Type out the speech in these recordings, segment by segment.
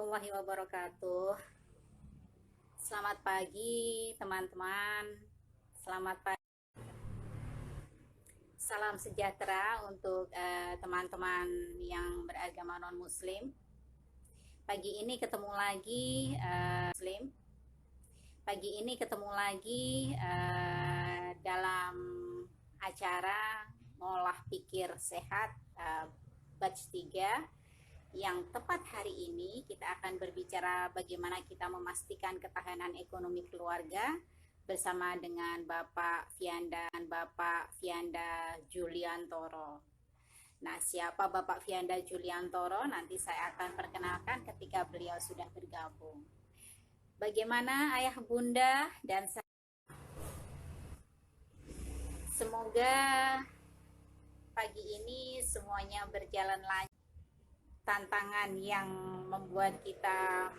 warahmatullahi wabarakatuh. Selamat pagi teman-teman. Selamat pagi. Salam sejahtera untuk teman-teman yang beragama non-muslim. Pagi ini ketemu lagi muslim. Pagi ini ketemu lagi dalam acara Ngolah Pikir Sehat batch 3, yang tepat hari ini kita akan berbicara bagaimana kita memastikan ketahanan ekonomi keluarga bersama dengan Bapak Fianda Juliantoro. Nah, siapa Bapak Fianda Juliantoro? Nanti saya akan perkenalkan ketika beliau sudah bergabung. Bagaimana ayah bunda dan saya? Semoga pagi ini semuanya berjalan lancar. Tantangan yang membuat kita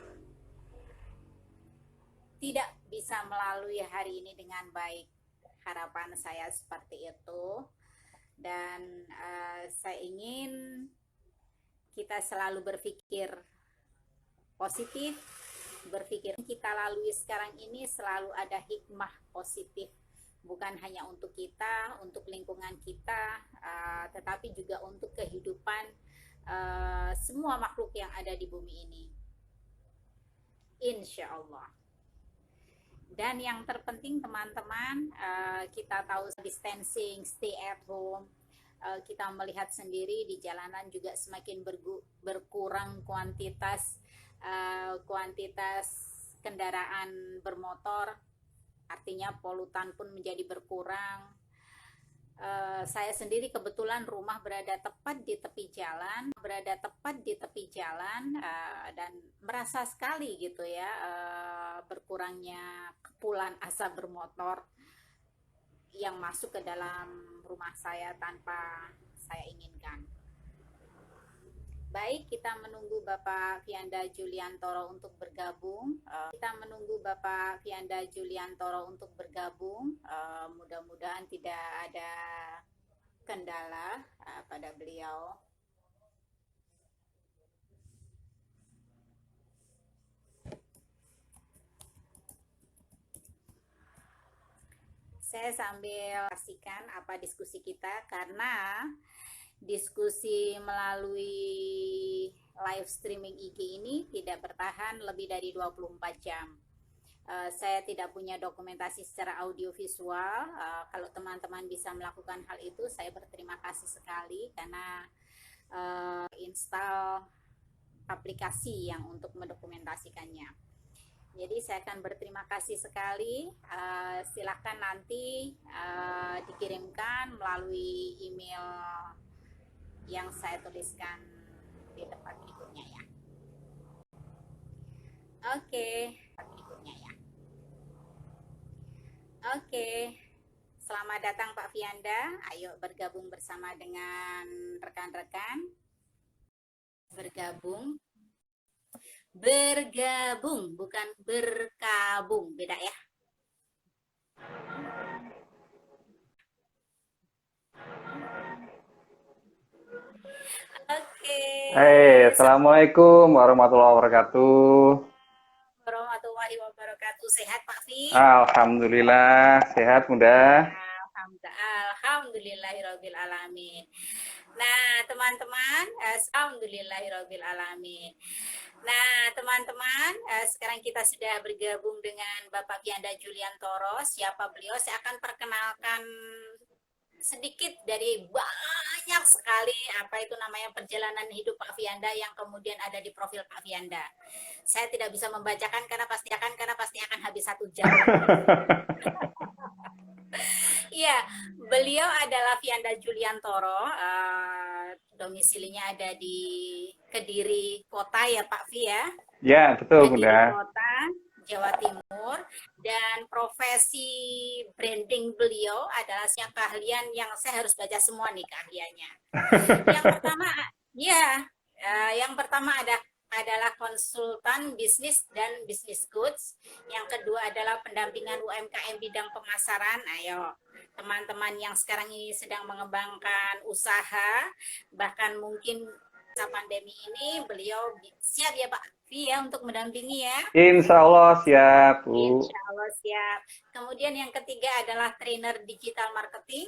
tidak bisa melalui hari ini dengan baik. Harapan saya seperti itu. Dan saya ingin kita selalu berpikir positif, berpikir kita lalui sekarang ini selalu ada hikmah positif. Bukan hanya untuk kita, untuk lingkungan kita, tetapi juga untuk kehidupan semua makhluk yang ada di bumi ini, insya Allah. Dan yang terpenting teman-teman, kita tahu distancing, stay at home, kita melihat sendiri di jalanan juga semakin berkurang kuantitas kendaraan bermotor, artinya polutan pun menjadi berkurang. Saya sendiri kebetulan rumah berada tepat di tepi jalan, dan merasa sekali gitu ya berkurangnya kepulan asap bermotor yang masuk ke dalam rumah saya tanpa saya inginkan. Baik, kita menunggu Bapak Fianda Juliantoro untuk bergabung. Mudah-mudahan tidak ada kendala pada beliau. Saya sambil pastikan apa diskusi kita, karena diskusi melalui live streaming IG ini tidak bertahan lebih dari 24 jam. Saya tidak punya dokumentasi secara audiovisual. Kalau teman-teman bisa melakukan hal itu, saya berterima kasih sekali, karena install aplikasi yang untuk mendokumentasikannya. Jadi saya akan berterima kasih sekali. Silakan nanti dikirimkan melalui email yang saya tuliskan di tempat berikutnya ya. Oke. Selamat datang Pak Fianda. Ayo bergabung bersama dengan rekan-rekan. Bergabung, bukan berkabung, beda ya. Assalamualaikum warahmatullahi wabarakatuh. Warahmatullahi wabarakatuh. Sehat Pak Fi? Alhamdulillah, sehat Bunda. Alhamdulillahirrabbilalamin. Nah teman-teman, alhamdulillahirrabbilalamin. Nah teman-teman, sekarang kita sudah bergabung dengan Bapak Fianda Juliantoro. Siapa beliau? Saya akan perkenalkan sedikit dari banyak sekali perjalanan hidup Pak Fianda yang kemudian ada di profil Pak Fianda. Saya tidak bisa membacakan karena pasti akan habis 1 jam. Iya, beliau adalah Fianda Juliantoro. Domisilinya ada di Kediri Kota ya Pak Fi ya? Ya, betul Kediri Bunda. Kota, Jawa Timur. Dan profesi branding beliau adalah keahlian yang saya harus baca semua nih keahliannya. Yang pertama adalah konsultan bisnis dan bisnis goods. Yang kedua adalah pendampingan UMKM bidang pemasaran. Ayo teman-teman yang sekarang ini sedang mengembangkan usaha, bahkan mungkin masa pandemi ini beliau siap ya Pak Via untuk mendampingi ya. Insya Allah siap, Bu. Insya Allah siap. Kemudian yang ketiga adalah trainer digital marketing,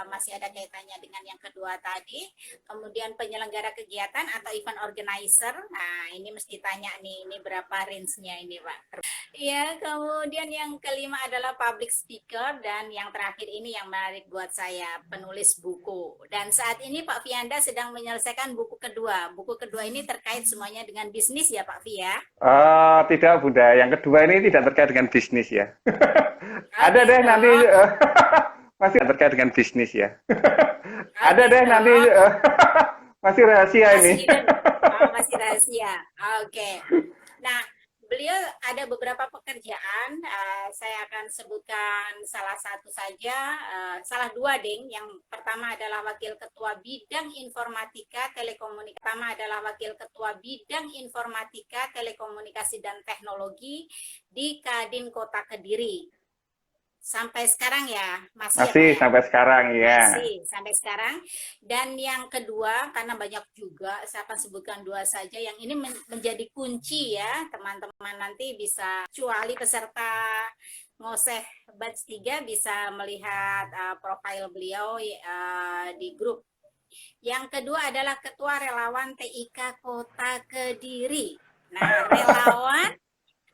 masih ada kaitannya dengan yang kedua tadi. Kemudian penyelenggara kegiatan atau event organizer. Nah, ini mesti tanya nih, ini berapa range-nya ini, Pak? Ya, kemudian yang kelima adalah public speaker dan yang terakhir ini yang menarik buat saya, penulis buku. Dan saat ini Pak Fianda sedang menyelesaikan buku kedua. Buku kedua ini terkait semuanya dengan bisnis ya, Pak Fi ya? Tidak, Bunda. Yang kedua ini tidak terkait dengan bisnis ya. Oh Ada deh gitu. nanti masih terkait dengan bisnis ya. Oh Ada deh gitu. nanti masih rahasia Masih ini. hidden. Oh, masih rahasia. Oke. Nah, beliau ada beberapa pekerjaan. Saya akan sebutkan salah satu saja, salah dua, Ding. Yang pertama adalah Wakil Ketua Bidang Informatika Telekomunikasi. Pertama adalah Wakil Ketua Bidang Informatika Telekomunikasi dan Teknologi di Kadin Kota Kediri. Sampai sekarang ya, masih ya Pak Masih ya? sampai sekarang ya. Masih sampai sekarang. Dan yang kedua, karena banyak juga, saya akan sebutkan dua saja. Yang ini menjadi kunci ya, teman-teman nanti bisa, kecuali peserta ngoseh batch 3 bisa melihat profil beliau di grup. Yang kedua adalah Ketua Relawan TIK Kota Kediri. Nah, relawan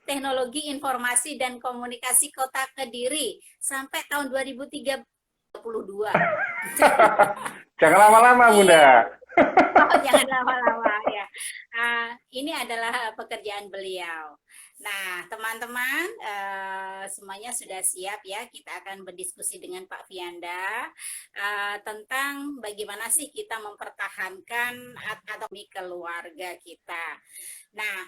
Teknologi Informasi dan Komunikasi Kota Kediri sampai tahun 2032. Jangan lama-lama, Bunda. Oh, jangan lama-lama ya. Ini adalah pekerjaan beliau. Nah, teman-teman, semuanya sudah siap ya. Kita akan berdiskusi dengan Pak Fianda tentang bagaimana sih kita mempertahankan atau keluarga kita. Nah,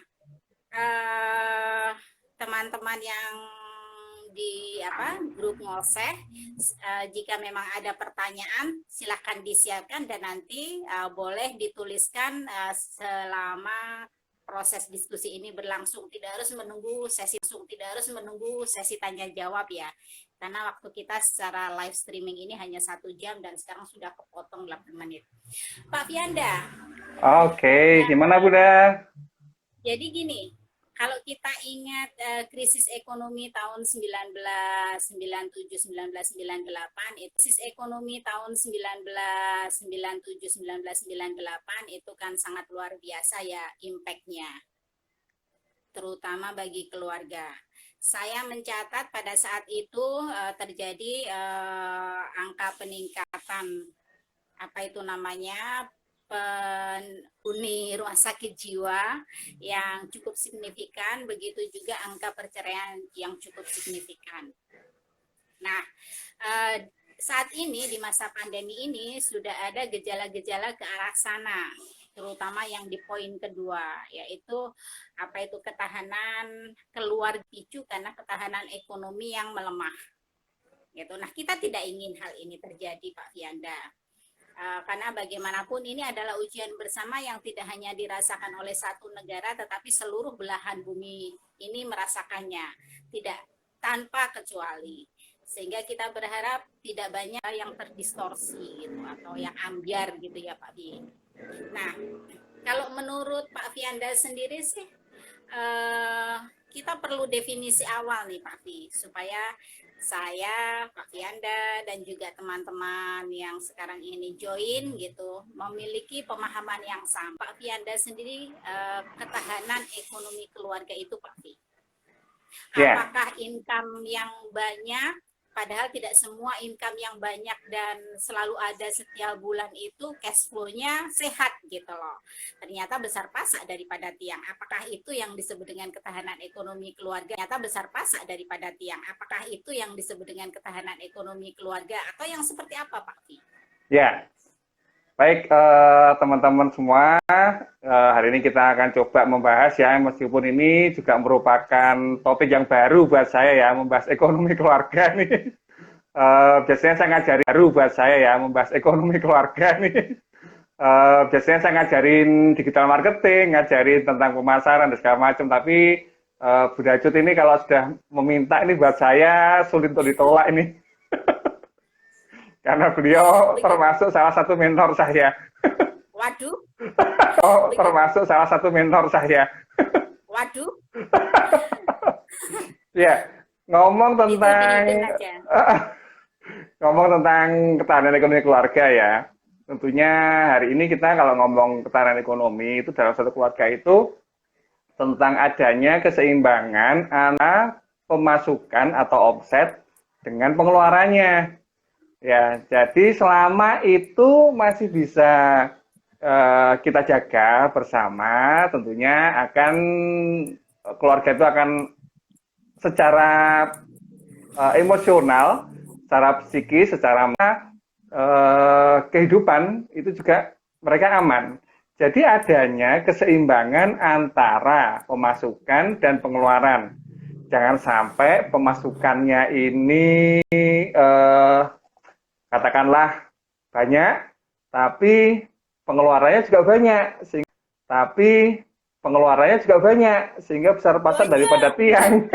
teman-teman yang di grup ngoseh, jika memang ada pertanyaan silahkan disiapkan dan nanti boleh dituliskan selama proses diskusi ini berlangsung. Tidak harus menunggu sesi tanya jawab ya, karena waktu kita secara live streaming ini hanya 1 jam dan sekarang sudah kepotong 8 menit. Pak Fianda. Oke, gimana Bunda? Jadi gini, kalau kita ingat krisis ekonomi tahun 1997-1998, itu krisis ekonomi tahun 1997-1998 itu kan sangat luar biasa ya impact-nya, terutama bagi keluarga. Saya mencatat pada saat itu terjadi angka peningkatan penghuni rumah sakit jiwa yang cukup signifikan, begitu juga angka perceraian yang cukup signifikan. Nah, saat ini di masa pandemi ini sudah ada gejala-gejala ke arah sana, terutama yang di poin kedua, yaitu ketahanan keluarga picu karena ketahanan ekonomi yang melemah. Gitu. Nah, kita tidak ingin hal ini terjadi, Pak Fianda. Karena bagaimanapun ini adalah ujian bersama yang tidak hanya dirasakan oleh satu negara, tetapi seluruh belahan bumi ini merasakannya, tidak tanpa kecuali. Sehingga kita berharap tidak banyak yang terdistorsi gitu, atau yang ambiar gitu ya Pak Fi. Nah, kalau menurut Pak Fianda sendiri sih, kita perlu definisi awal nih Pak Fi, supaya saya, Pak Fianda, dan juga teman-teman yang sekarang ini join gitu, memiliki pemahaman yang sama. Pak Fianda sendiri, ketahanan ekonomi keluarga itu Pak Fi. Apakah income yang banyak, padahal tidak semua income yang banyak dan selalu ada setiap bulan itu cash flow-nya sehat gitu loh. Ternyata besar pasak daripada tiang. Apakah itu yang disebut dengan ketahanan ekonomi keluarga? Ternyata besar pasak daripada tiang. Apakah itu yang disebut dengan ketahanan ekonomi keluarga atau yang seperti apa Pak Fi? Ya, baik teman-teman semua, hari ini kita akan coba membahas ya, meskipun ini juga merupakan topik yang baru buat saya ya, membahas ekonomi keluarga nih. Biasanya saya ngajarin baru buat saya ya, membahas ekonomi keluarga nih. Biasanya saya ngajarin digital marketing, ngajarin tentang pemasaran dan segala macam, tapi Bunda Cut ini kalau sudah meminta ini buat saya sulit untuk ditolak ini. Karena beliau termasuk salah satu mentor saya. Waduh. Termasuk salah satu mentor saya. Waduh, Ya, ngomong itu tentang dihidden aja. ngomong tentang ketahanan ekonomi keluarga ya. Tentunya hari ini kita kalau ngomong ketahanan ekonomi itu dalam satu keluarga itu tentang adanya keseimbangan antara pemasukan atau omset dengan pengeluarannya. Ya, jadi selama itu masih bisa kita jaga bersama, tentunya akan keluarga itu akan secara emosional, secara psikis, secara kehidupan itu juga mereka aman. Jadi adanya keseimbangan antara pemasukan dan pengeluaran. Jangan sampai pemasukannya ini katakanlah banyak, tapi pengeluarannya juga banyak. Tapi pengeluarannya juga banyak, sehingga besar-pasan daripada tiang.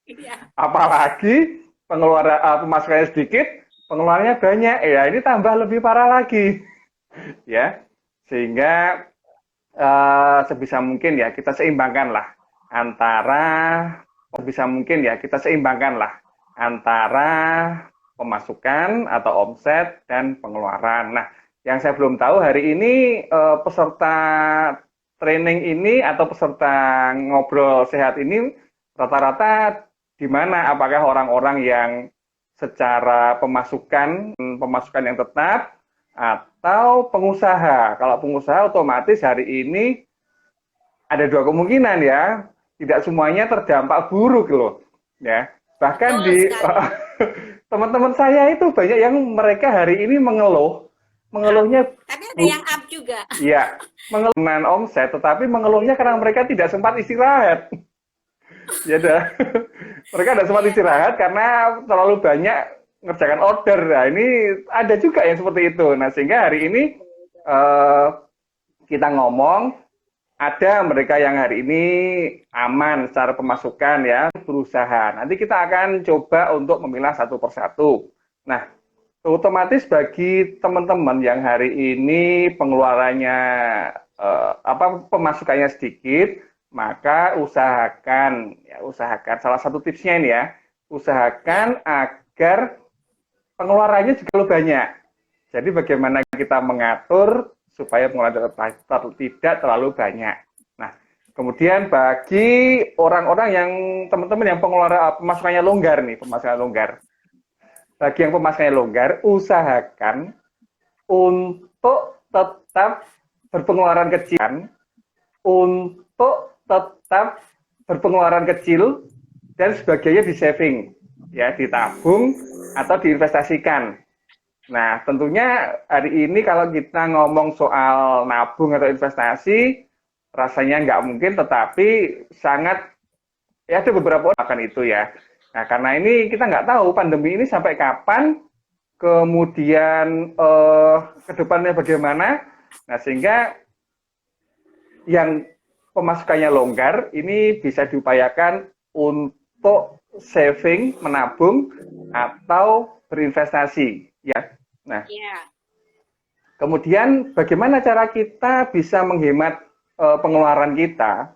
Iya. Apalagi pemasukannya sedikit, pengeluarannya banyak. Ya, ini tambah lebih parah lagi. Ya, sehingga sebisa mungkin ya kita seimbangkan lah antara antara pemasukan atau omset dan pengeluaran. Nah, yang saya belum tahu hari ini peserta training ini atau peserta ngobrol sehat ini rata-rata di mana? Apakah orang-orang yang secara pemasukan yang tetap atau pengusaha? Kalau pengusaha otomatis hari ini ada dua kemungkinan ya, tidak semuanya terdampak buruk loh, ya. Bahkan di teman-teman saya itu banyak yang mereka hari ini mengeluhnya Tapi ada yang up juga. ya, mengeluhkan omset, tetapi mengeluhnya karena mereka tidak sempat istirahat. Ya dah, mereka tidak sempat istirahat karena terlalu banyak ngerjakan order. Nah, ini ada juga yang seperti itu. Nah, sehingga hari ini kita ngomong ada mereka yang hari ini aman secara pemasukan ya, berusaha. Nanti kita akan coba untuk memilah satu persatu. Nah, otomatis bagi teman-teman yang hari ini pengeluarannya pemasukannya sedikit, maka usahakan salah satu tipsnya ini ya, usahakan agar pengeluarannya juga lebih banyak. Jadi bagaimana kita mengatur supaya pengeluaran tidak terlalu banyak. Nah, kemudian bagi orang-orang yang teman-teman yang pemasukannya longgar nih, bagi yang pemasukannya longgar, usahakan untuk tetap berpengeluaran kecil, dan sebagainya di saving, ya, ditabung atau diinvestasikan. Nah, tentunya hari ini kalau kita ngomong soal nabung atau investasi, rasanya nggak mungkin, tetapi sangat, ya ada beberapa orang akan itu ya. Nah, karena ini kita nggak tahu pandemi ini sampai kapan, kemudian ke depannya bagaimana. Nah, sehingga yang pemasukannya longgar ini bisa diupayakan untuk saving, menabung, atau berinvestasi. Ya. Nah, kemudian bagaimana cara kita bisa menghemat pengeluaran kita?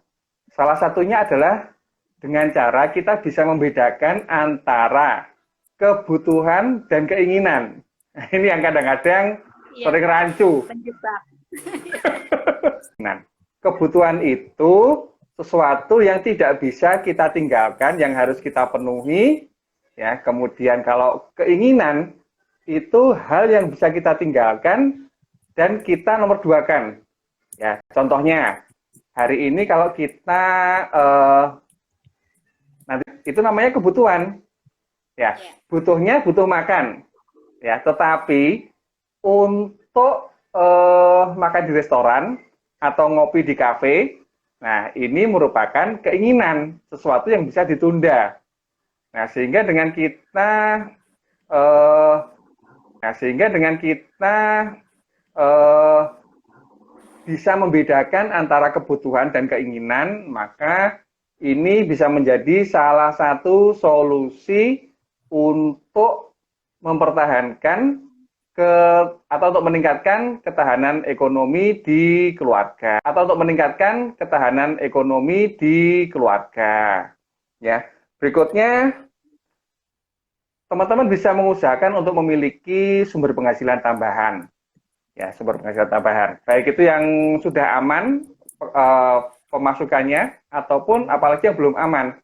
Salah satunya adalah dengan cara kita bisa membedakan antara kebutuhan dan keinginan. Nah, ini yang kadang-kadang sering rancu. Nah, kebutuhan itu sesuatu yang tidak bisa kita tinggalkan, yang harus kita penuhi. Ya, kemudian kalau keinginan itu hal yang bisa kita tinggalkan dan kita nomor duakan. Ya, contohnya hari ini kalau kita nanti itu namanya kebutuhan. Ya, butuhnya butuh makan. Ya, tetapi untuk makan di restoran atau ngopi di kafe, nah ini merupakan keinginan, sesuatu yang bisa ditunda. Nah, sehingga dengan kita bisa membedakan antara kebutuhan dan keinginan, maka ini bisa menjadi salah satu solusi untuk mempertahankan ke atau untuk meningkatkan ketahanan ekonomi di keluarga atau untuk meningkatkan ketahanan ekonomi di keluarga. Ya. Berikutnya, teman-teman bisa mengusahakan untuk memiliki sumber penghasilan tambahan. Ya, sumber penghasilan tambahan. Baik itu yang sudah aman pemasukannya ataupun apalagi yang belum aman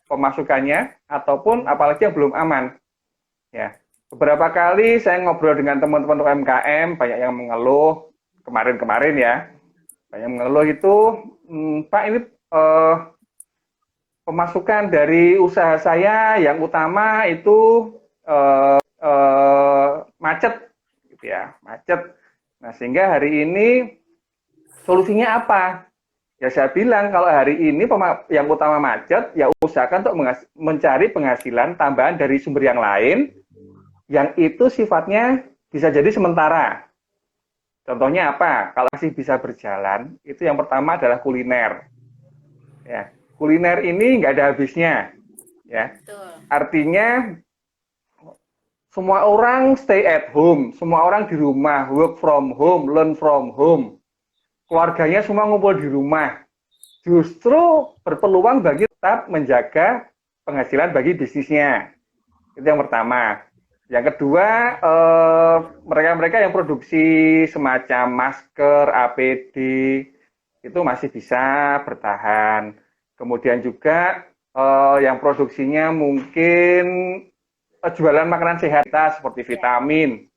pemasukannya ataupun apalagi yang belum aman. Ya. Beberapa kali saya ngobrol dengan teman-teman UMKM, banyak yang mengeluh kemarin-kemarin ya. Banyak yang mengeluh itu, Pak ini pemasukan dari usaha saya yang utama itu macet, gitu ya, macet. Nah sehingga hari ini solusinya apa? Ya saya bilang kalau hari ini yang utama macet, ya usahakan untuk mencari penghasilan tambahan dari sumber yang lain, yang itu sifatnya bisa jadi sementara. Contohnya apa? Kalau masih bisa berjalan, itu yang pertama adalah kuliner. Ya, kuliner ini nggak ada habisnya. Ya, artinya semua orang stay at home, semua orang di rumah, work from home, learn from home. Keluarganya semua ngumpul di rumah. Justru berpeluang bagi tetap menjaga penghasilan bagi bisnisnya. Itu yang pertama. Yang kedua, mereka-mereka yang produksi semacam masker, APD, itu masih bisa bertahan. Kemudian juga yang produksinya mungkin jualan makanan sehat seperti vitamin.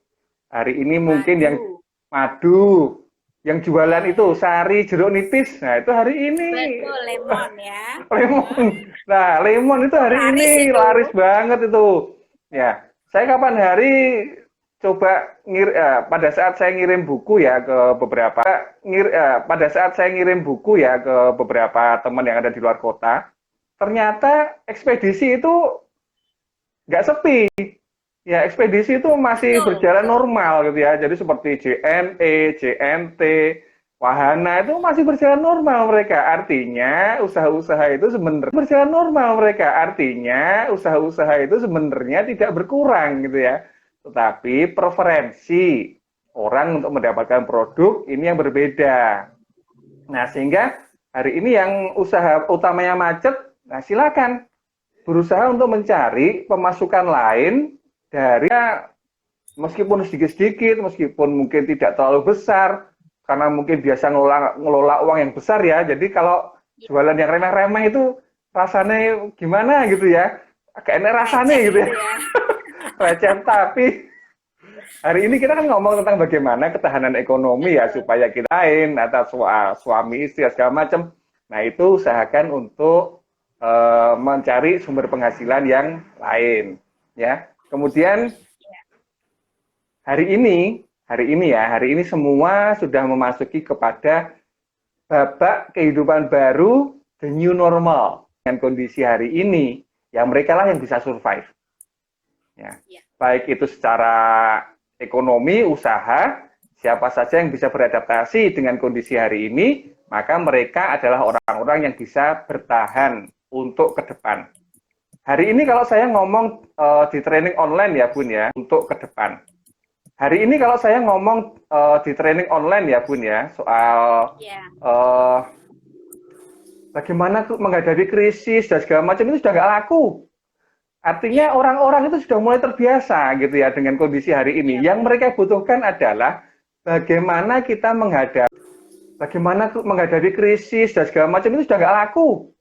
Hari ini mungkin yang madu, yang jualan itu sari, jeruk nipis. Nah, itu hari ini. Betul, lemon ya. Lemon. Nah, lemon itu hari ini laris banget itu. Ya. Saya kapan hari coba pada saat saya ngirim buku ya ke beberapa teman yang ada di luar kota, ternyata ekspedisi itu nggak sepi. Ya, ekspedisi itu masih berjalan normal gitu ya. Jadi seperti JNE, JNT, Wahana itu masih berjalan normal mereka. Artinya usaha-usaha itu sebenarnya tidak berkurang gitu ya. Tetapi preferensi orang untuk mendapatkan produk ini yang berbeda. Nah, sehingga hari ini yang usaha utamanya macet, nah silakan berusaha untuk mencari pemasukan lain dari meskipun sedikit-sedikit, meskipun mungkin tidak terlalu besar, karena mungkin biasa ngelola uang yang besar ya. Jadi kalau jualan yang remeh-remeh itu rasanya gimana gitu ya. Agak enak rasanya gitu ya. Receh. Tapi hari ini kita kan ngomong tentang bagaimana ketahanan ekonomi ya supaya kita lain atau suami istri segala macam. Nah, itu usahakan untuk mencari sumber penghasilan yang lain ya. Kemudian hari ini semua sudah memasuki kepada babak kehidupan baru, the new normal. Dengan kondisi hari ini, ya mereka lah yang bisa survive. Ya. Baik itu secara ekonomi, usaha, siapa saja yang bisa beradaptasi dengan kondisi hari ini, maka mereka adalah orang-orang yang bisa bertahan untuk ke depan. Hari ini kalau saya ngomong di training online ya Bun ya, untuk ke depan. Hari ini kalau saya ngomong di training online ya Bun ya, soal bagaimana menghadapi krisis dan segala macam itu sudah nggak laku. Artinya orang-orang itu sudah mulai terbiasa gitu ya dengan kondisi hari ini. Yang mereka butuhkan adalah bagaimana kita menghadapi krisis dan segala macam itu sudah nggak laku.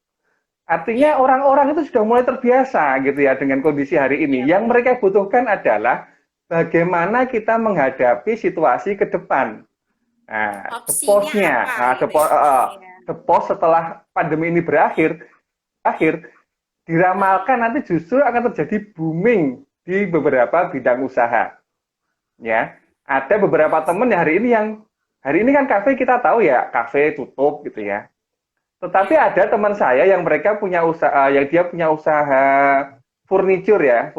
Artinya orang-orang itu sudah mulai terbiasa gitu ya dengan kondisi hari ini. Yang mereka butuhkan adalah bagaimana kita menghadapi situasi ke depan. Nah, the post setelah pandemi ini berakhir, diramalkan nanti justru akan terjadi booming di beberapa bidang usaha. Ya, ada beberapa teman hari ini kan kafe kita tahu ya, kafe tutup gitu ya. Tetapi ada teman saya yang mereka punya usaha, yang dia punya usaha furniture ya,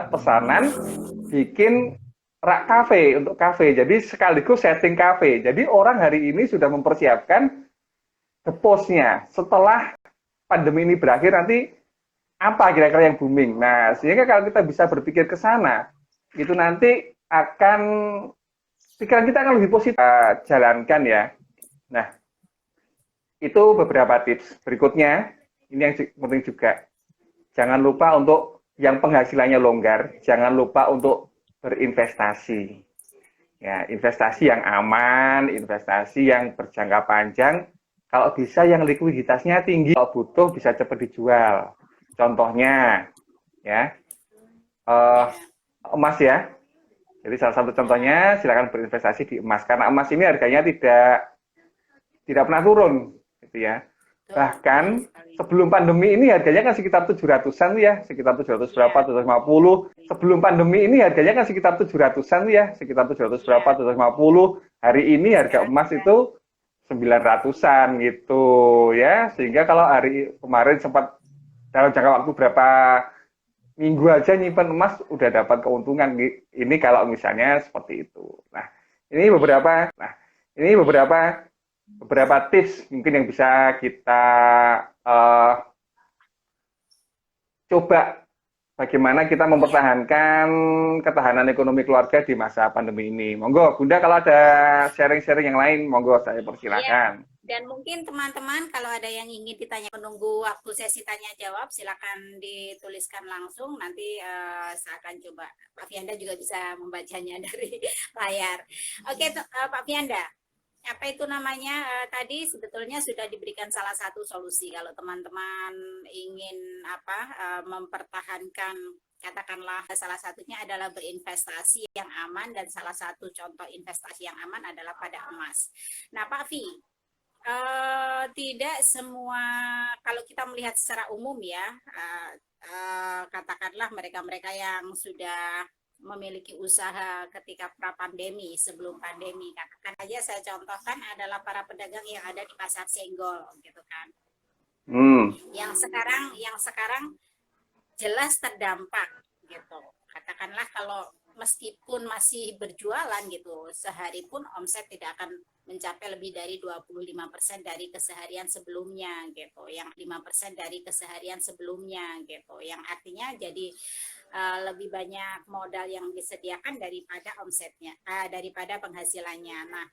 pesanan bikin rak kafe untuk kafe. Jadi sekaligus setting kafe. Jadi orang hari ini sudah mempersiapkan the post-nya. Setelah pandemi ini berakhir nanti apa kira-kira yang booming. Nah, sehingga kalau kita bisa berpikir ke sana, itu nanti akan pikiran kita akan lebih positif. Jalankan ya. Nah, itu beberapa tips. Berikutnya, ini yang penting juga. Jangan lupa untuk yang penghasilannya longgar, jangan lupa untuk berinvestasi. Ya, investasi yang aman, investasi yang berjangka panjang. Kalau bisa yang likuiditasnya tinggi, kalau butuh bisa cepat dijual. Contohnya, ya, eh, Ya. emas ya. Jadi salah satu contohnya silakan berinvestasi di emas karena emas ini harganya tidak pernah turun, gitu ya. Betul Bahkan sekali. sebelum pandemi ini harganya kan sekitar 700-an ya, sekitar 700 berapa, Ya, 750. Sebelum pandemi ini harganya kan sekitar 700-an ya, sekitar 700 berapa, ya. 750. Hari ini harga Sekarang emas sudah itu 900-an gitu ya. Sehingga kalau hari kemarin sempat dalam jangka waktu berapa minggu aja nyimpen emas udah dapat keuntungan. Ini kalau misalnya seperti itu. Ini ya, beberapa nah, ini beberapa tips mungkin yang bisa kita uh, coba bagaimana kita ya, mempertahankan ketahanan ekonomi keluarga di masa pandemi ini. Monggo, Bunda kalau ada sharing-sharing yang lain, monggo saya ya. persilakan. Dan mungkin teman-teman kalau ada yang ingin ditanya menunggu waktu sesi tanya jawab silakan dituliskan langsung nanti saya akan coba Pak Fianda juga bisa membacanya dari layar. Oke Pak Fianda, apa itu namanya tadi sebetulnya sudah diberikan salah satu solusi kalau teman-teman ingin mempertahankan katakanlah salah satunya adalah berinvestasi yang aman dan salah satu contoh investasi yang aman adalah pada emas. Nah Pak Fi, tidak semua kalau kita melihat secara umum ya, katakanlah mereka-mereka yang sudah memiliki usaha ketika pra pandemi sebelum pandemi katakan aja saya contohkan adalah para pedagang yang ada di pasar Senggol gitu kan Hmm, yang sekarang jelas terdampak gitu. Katakanlah kalau meskipun masih berjualan gitu, sehari pun omset tidak akan mencapai lebih dari 25% dari keseharian sebelumnya gitu. Yang 5% dari keseharian sebelumnya gitu. Yang artinya jadi lebih banyak modal yang disediakan daripada omsetnya, daripada penghasilannya. Nah,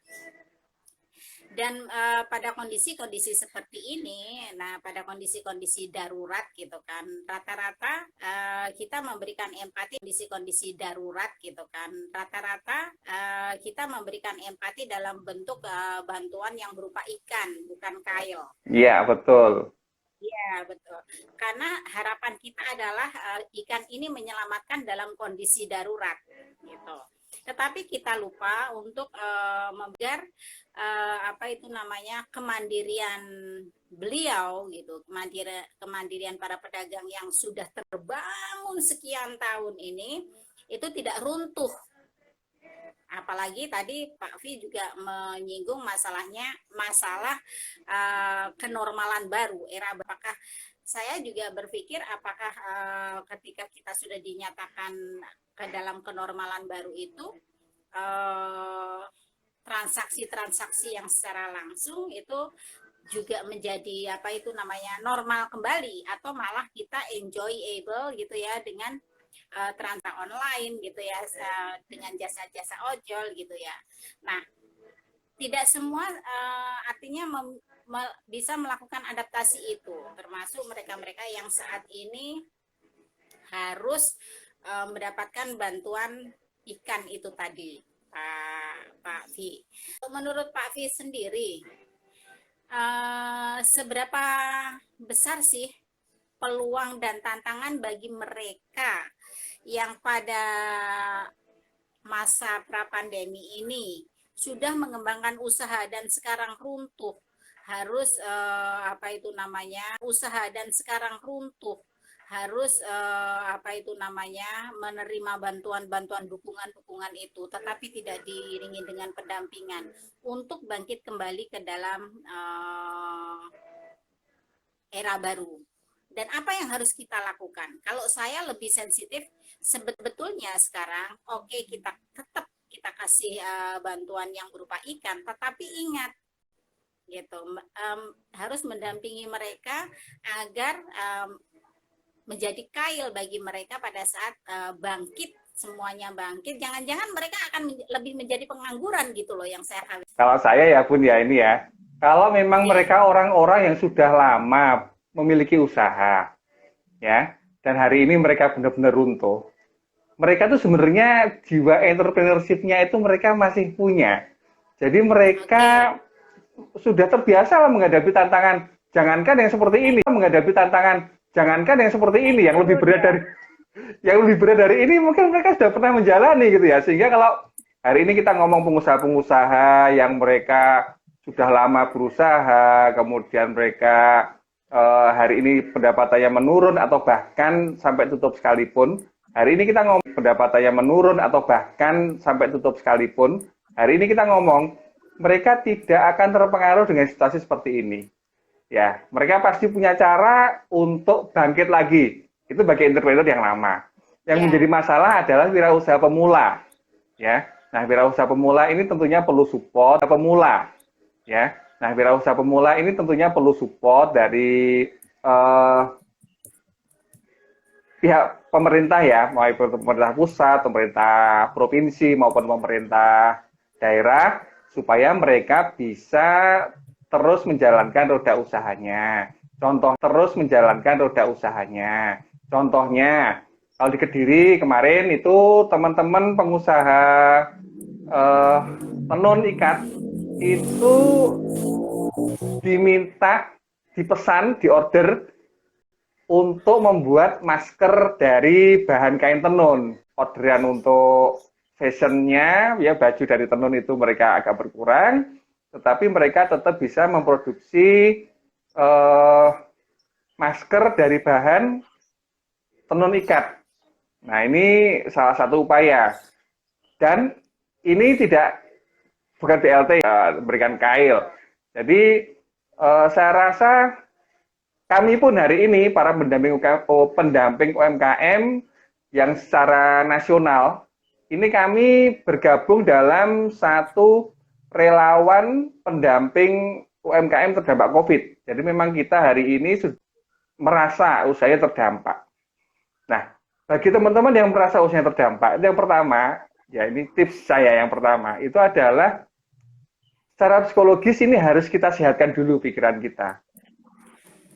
dan pada kondisi-kondisi seperti ini, nah pada kondisi-kondisi darurat gitu kan, rata-rata kita memberikan empati kondisi-kondisi darurat gitu kan, rata-rata kita memberikan empati dalam bentuk bantuan yang berupa ikan, bukan kail. iya betul. Iya, betul. Karena harapan kita adalah ikan ini menyelamatkan dalam kondisi darurat, gitu. Tetapi kita lupa untuk membiar apa itu namanya kemandirian beliau, gitu, kemandirian para pedagang yang sudah terbangun sekian tahun ini itu tidak runtuh. Apalagi tadi Pak Vi juga menyinggung masalah kenormalan baru era apakah saya juga berpikir apakah ketika kita sudah dinyatakan ke dalam kenormalan baru itu transaksi-transaksi yang secara langsung itu juga menjadi apa itu namanya normal kembali atau malah kita enjoyable gitu ya dengan transaksi online gitu ya dengan jasa-jasa ojol gitu ya. Nah, tidak semua artinya bisa melakukan adaptasi itu, termasuk mereka-mereka yang saat ini harus mendapatkan bantuan ikan itu tadi, Pak Vi. Menurut Pak Vi sendiri, seberapa besar sih peluang dan tantangan bagi mereka yang pada masa pra-pandemi ini sudah mengembangkan usaha dan sekarang runtuh harus apa itu namanya usaha dan sekarang runtuh harus apa itu namanya menerima bantuan-bantuan dukungan-dukungan itu tetapi tidak diiringi dengan pendampingan untuk bangkit kembali ke dalam era baru. Dan apa yang harus kita lakukan? Kalau saya lebih sensitif, sebetulnya sekarang oke kita tetap kita kasih bantuan yang berupa ikan, tetapi ingat gitu harus mendampingi mereka agar menjadi kail bagi mereka pada saat bangkit, semuanya bangkit. Jangan-jangan mereka akan lebih menjadi pengangguran gitu loh yang saya khawatir. Kalau saya ya Bun ya ini ya, kalau memang Ya, mereka orang-orang yang sudah lama memiliki usaha, ya, dan hari ini mereka benar-benar runtuh, mereka tuh sebenarnya jiwa entrepreneurship-nya itu mereka masih punya. Jadi oke. mereka sudah terbiasa lah menghadapi tantangan. Jangankan yang seperti ini, menghadapi tantangan. Jangankan yang seperti ini, Itu dia. yang lebih berat dari ini mungkin mereka sudah pernah menjalani gitu ya. Sehingga kalau hari ini kita ngomong pengusaha-pengusaha yang mereka sudah lama berusaha, kemudian mereka hari ini pendapatannya menurun atau bahkan sampai tutup sekalipun. Hari ini kita ngomong pendapatannya menurun atau bahkan sampai tutup sekalipun. Hari ini kita ngomong mereka tidak akan terpengaruh dengan situasi seperti ini. Ya, mereka pasti punya cara untuk bangkit lagi. Itu bagi entrepreneur yang lama. Yang menjadi Ya, masalah adalah wirausaha pemula. Ya, nah wirausaha pemula ini tentunya perlu support pemula. Ya, nah wirausaha pemula ini tentunya perlu support dari eh, pihak pemerintah ya, mau itu pemerintah pusat, pemerintah provinsi maupun pemerintah daerah, supaya mereka bisa terus menjalankan roda usahanya. Terus menjalankan roda usahanya. Contohnya, kalau di Kediri kemarin itu teman-teman pengusaha eh, tenun ikat itu diminta, dipesan, diorder untuk membuat masker dari bahan kain tenun. Orderan untuk fashionnya, ya baju dari tenun itu mereka agak berkurang, tetapi mereka tetap bisa memproduksi eh, masker dari bahan tenun ikat. Nah ini salah satu upaya. Dan ini tidak bukan BLT, berikan kail. Jadi saya rasa kami pun hari ini para pendamping UMKM yang secara nasional, ini kami bergabung dalam satu relawan pendamping UMKM terdampak COVID. Jadi memang kita hari ini merasa usahanya terdampak. Nah, bagi teman-teman yang merasa usahanya terdampak, yang pertama, ya ini tips saya yang pertama, itu adalah secara psikologis ini harus kita sehatkan dulu pikiran kita.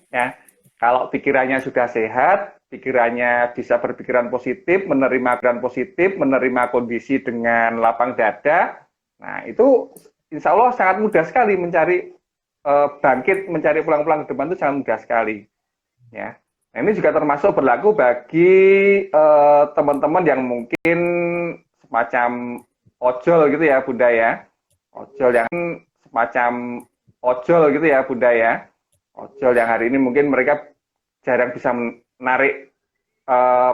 Ya, kalau pikirannya sudah sehat, pikirannya bisa berpikiran positif, menerima kondisi dengan lapang dada. Nah, itu insya Allah sangat mudah sekali mencari bangkit, mencari pulang-pulang ke depan itu sangat mudah sekali. Ya, nah, ini juga termasuk berlaku bagi teman-teman yang mungkin semacam ojol gitu ya, Bunda ya. Ojol yang semacam ojol gitu ya, Bunda ya. Ojol yang hari ini mungkin mereka jarang bisa menarik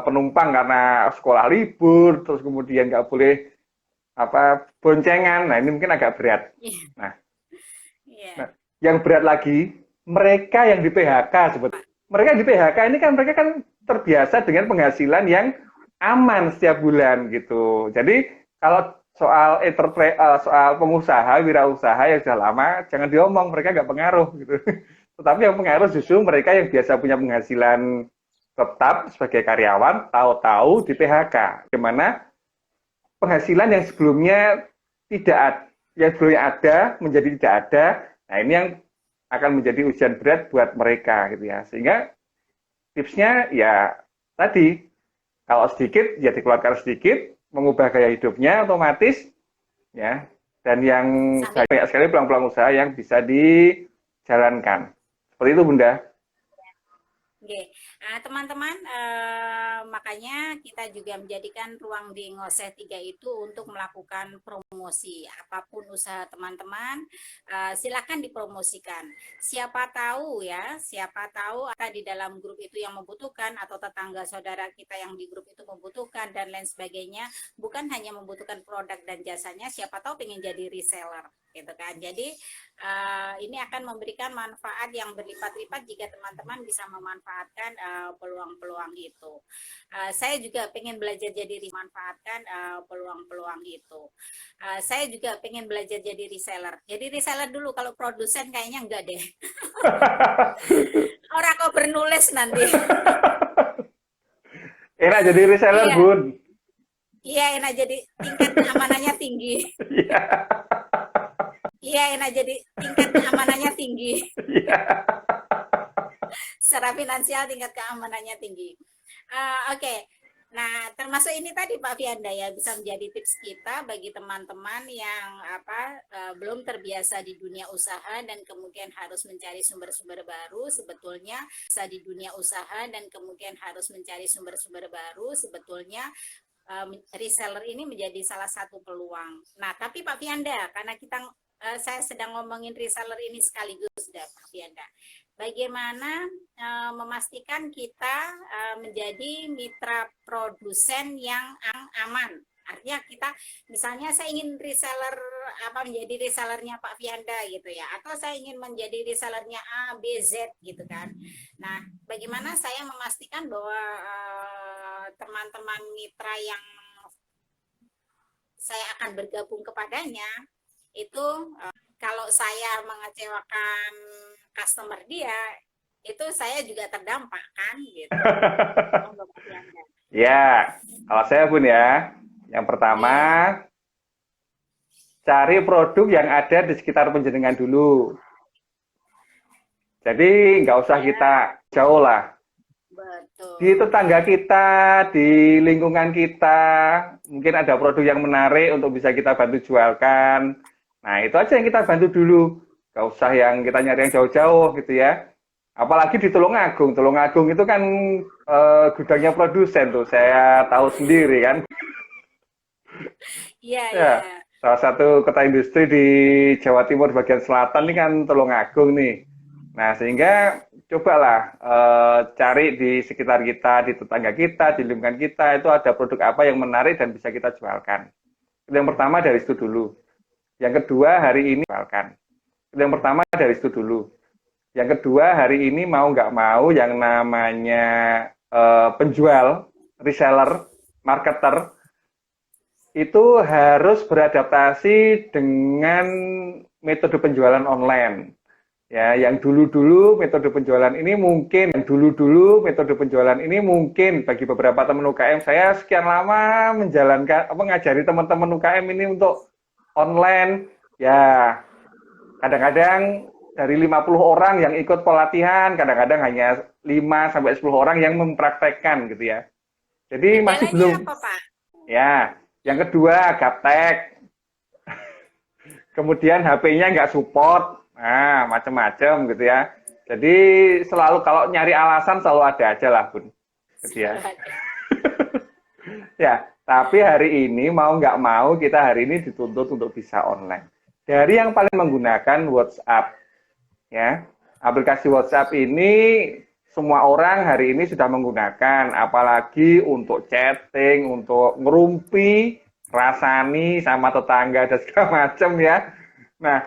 penumpang karena sekolah libur, terus kemudian nggak boleh boncengan. Nah ini mungkin agak berat. iya, Nah, iya. yang berat lagi mereka yang di PHK sebetulnya. Mereka di PHK ini kan mereka kan terbiasa dengan penghasilan yang aman setiap bulan gitu. Jadi kalau soal pengusaha, wirausaha yang sudah lama, jangan diomong mereka nggak pengaruh gitu. Tetapi yang pengaruh justru mereka yang biasa punya penghasilan tetap sebagai karyawan, tahu-tahu di PHK. Gimana penghasilan yang sebelumnya tidak ada, yang sebelumnya ada menjadi tidak ada. Nah ini yang akan menjadi ujian berat buat mereka gitu ya. Sehingga tipsnya ya tadi kalau sedikit ya dikeluarkan sedikit, mengubah gaya hidupnya otomatis ya. Dan yang Sambil banyak sekali peluang-peluang usaha yang bisa dijalankan. Seperti itu Bunda. Oke, teman-teman, makanya kita juga menjadikan ruang di Ngoseh 3 itu untuk melakukan promosi. Apapun usaha teman-teman, silakan dipromosikan. Siapa tahu ya, siapa tahu ada di dalam grup itu yang membutuhkan atau tetangga saudara kita yang di grup itu membutuhkan dan lain sebagainya. Bukan hanya membutuhkan produk dan jasanya, siapa tahu pengen jadi reseller gitu kan. Jadi ini akan memberikan manfaat yang berlipat-lipat jika teman-teman bisa memanfaatkan peluang-peluang itu. Saya juga pengen belajar jadi memanfaatkan peluang-peluang itu. Saya juga pengen belajar jadi reseller. Jadi reseller dulu, kalau produsen kayaknya enggak deh. Orang kok bernulis nanti. Enak jadi reseller, Iya, Bun. iya enak jadi tingkat keamanannya tinggi. Iya, Iya enak jadi tingkat keamanannya tinggi. iya. Secara finansial tingkat keamanannya tinggi. Oke. Nah, termasuk ini tadi Pak Fianda ya bisa menjadi tips kita bagi teman-teman yang belum terbiasa di dunia usaha dan kemudian harus mencari sumber-sumber baru. Sebetulnya bisa di dunia usaha dan kemudian harus mencari sumber-sumber baru. Sebetulnya reseller ini menjadi salah satu peluang. Nah, tapi Pak Fianda, karena saya sedang ngomongin reseller ini sekaligus, Pak Fianda. Bagaimana memastikan kita menjadi mitra produsen yang aman? Artinya kita, misalnya saya ingin menjadi resellernya Pak Fianda gitu ya, atau saya ingin menjadi resellernya A, B, Z gitu kan. Nah, bagaimana saya memastikan bahwa teman-teman mitra yang saya akan bergabung kepadanya itu kalau saya mengecewakan customer dia, itu saya juga terdampak kan gitu. Ya, kalau saya Bun ya, yang pertama cari produk yang ada di sekitar penjenengan dulu. Jadi nggak usah kita jauh lah. Betul. Di tetangga kita, di lingkungan kita, mungkin ada produk yang menarik untuk bisa kita bantu jualkan. Nah, itu aja yang kita bantu dulu. Nggak usah yang kita nyari yang jauh-jauh gitu ya. Apalagi di Tulungagung. Tulungagung itu kan gudangnya produsen tuh. Saya tahu sendiri kan. Iya, Ya, iya. salah satu kota industri di Jawa Timur bagian selatan ini kan Tulungagung nih. Nah, sehingga cobalah cari di sekitar kita, di tetangga kita, di lingkungan kita, itu ada produk apa yang menarik dan bisa kita jualkan. Yang pertama dari situ dulu. Yang kedua hari ini jualkan. Yang pertama dari situ dulu. Yang kedua hari ini mau nggak mau yang namanya penjual, reseller, marketer, itu harus beradaptasi dengan metode penjualan online. Ya, yang dulu-dulu metode penjualan ini mungkin, bagi beberapa teman UKM saya sekian lama menjalankan mengajari teman-teman UKM ini untuk online. Ya, kadang-kadang dari 50 orang yang ikut pelatihan, kadang-kadang hanya 5 sampai 10 orang yang mempraktekkan gitu ya. Jadi masih belum. Apa, Pak? Ya, yang kedua gaptek. Kemudian HP-nya nggak support. Nah, macam-macam gitu ya. Jadi selalu kalau nyari alasan selalu ada aja lah, Bun. Gitu ya. Ya, tapi hari ini mau nggak mau kita hari ini dituntut untuk bisa online. Dari yang paling menggunakan WhatsApp, ya, aplikasi WhatsApp ini semua orang hari ini sudah menggunakan, apalagi untuk chatting, untuk ngerumpi, rasani sama tetangga dan segala macam ya. Nah,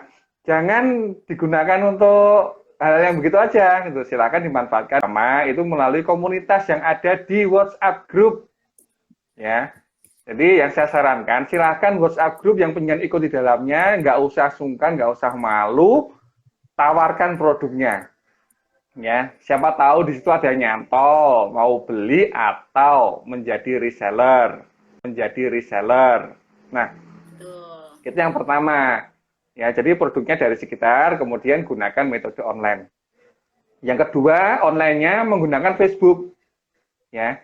jangan digunakan untuk hal yang begitu aja, gitu. Silakan dimanfaatkan sama itu melalui komunitas yang ada di WhatsApp group, ya. Jadi yang saya sarankan, silakan WhatsApp group yang pengen ikut di dalamnya, nggak usah sungkan, nggak usah malu, tawarkan produknya. Ya, siapa tahu di situ ada yang nyantol, mau beli atau menjadi reseller. Nah, itu yang pertama. Ya, jadi produknya dari sekitar, kemudian gunakan metode online. Yang kedua, online-nya menggunakan Facebook. Ya,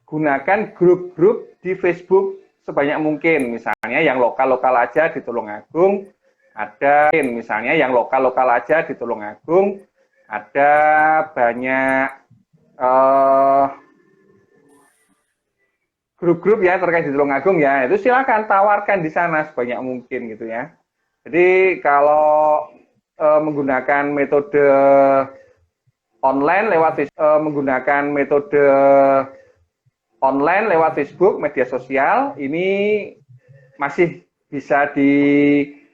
gunakan grup-grup di Facebook sebanyak mungkin. Misalnya yang lokal-lokal aja di Tulungagung, ada misalnya yang lokal-lokal aja di Tulungagung, ada banyak grup-grup ya terkait di Tulungagung ya, itu silakan tawarkan di sana sebanyak mungkin gitu ya. Jadi kalau menggunakan metode online lewat Facebook, media sosial, ini masih bisa dirasakan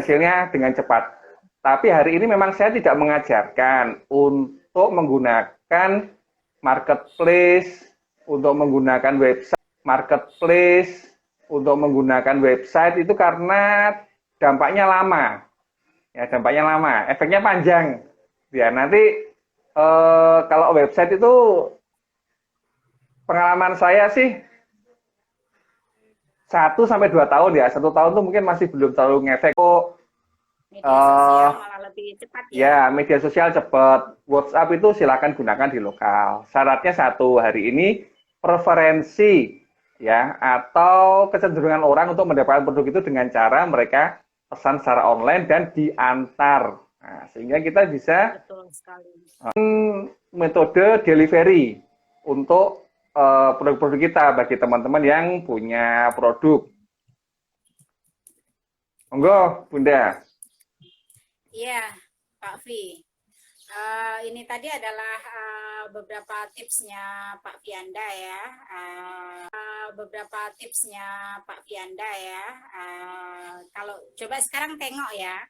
hasilnya dengan cepat. Tapi hari ini memang saya tidak mengajarkan untuk menggunakan marketplace, untuk menggunakan website itu karena dampaknya lama. Ya, dampaknya lama, efeknya panjang. Ya, nanti kalau website itu pengalaman saya sih 1 sampai 2 tahun ya. 1 tahun tuh mungkin masih belum terlalu ngefek. Kok Media sosial malah lebih cepat ya. ya, media sosial cepat. WhatsApp itu silakan gunakan di lokal. Syaratnya satu, hari ini preferensi ya atau kecenderungan orang untuk mendapatkan produk itu dengan cara mereka pesan secara online dan diantar. Nah, sehingga kita bisa Betul sekali. metode delivery untuk produk-produk kita bagi teman-teman yang punya produk. Monggo, Bunda. Iya, Pak Vi. Ini tadi adalah beberapa tipsnya Pak Fianda ya. Beberapa tipsnya Pak Fianda ya. Kalau coba sekarang tengok ya.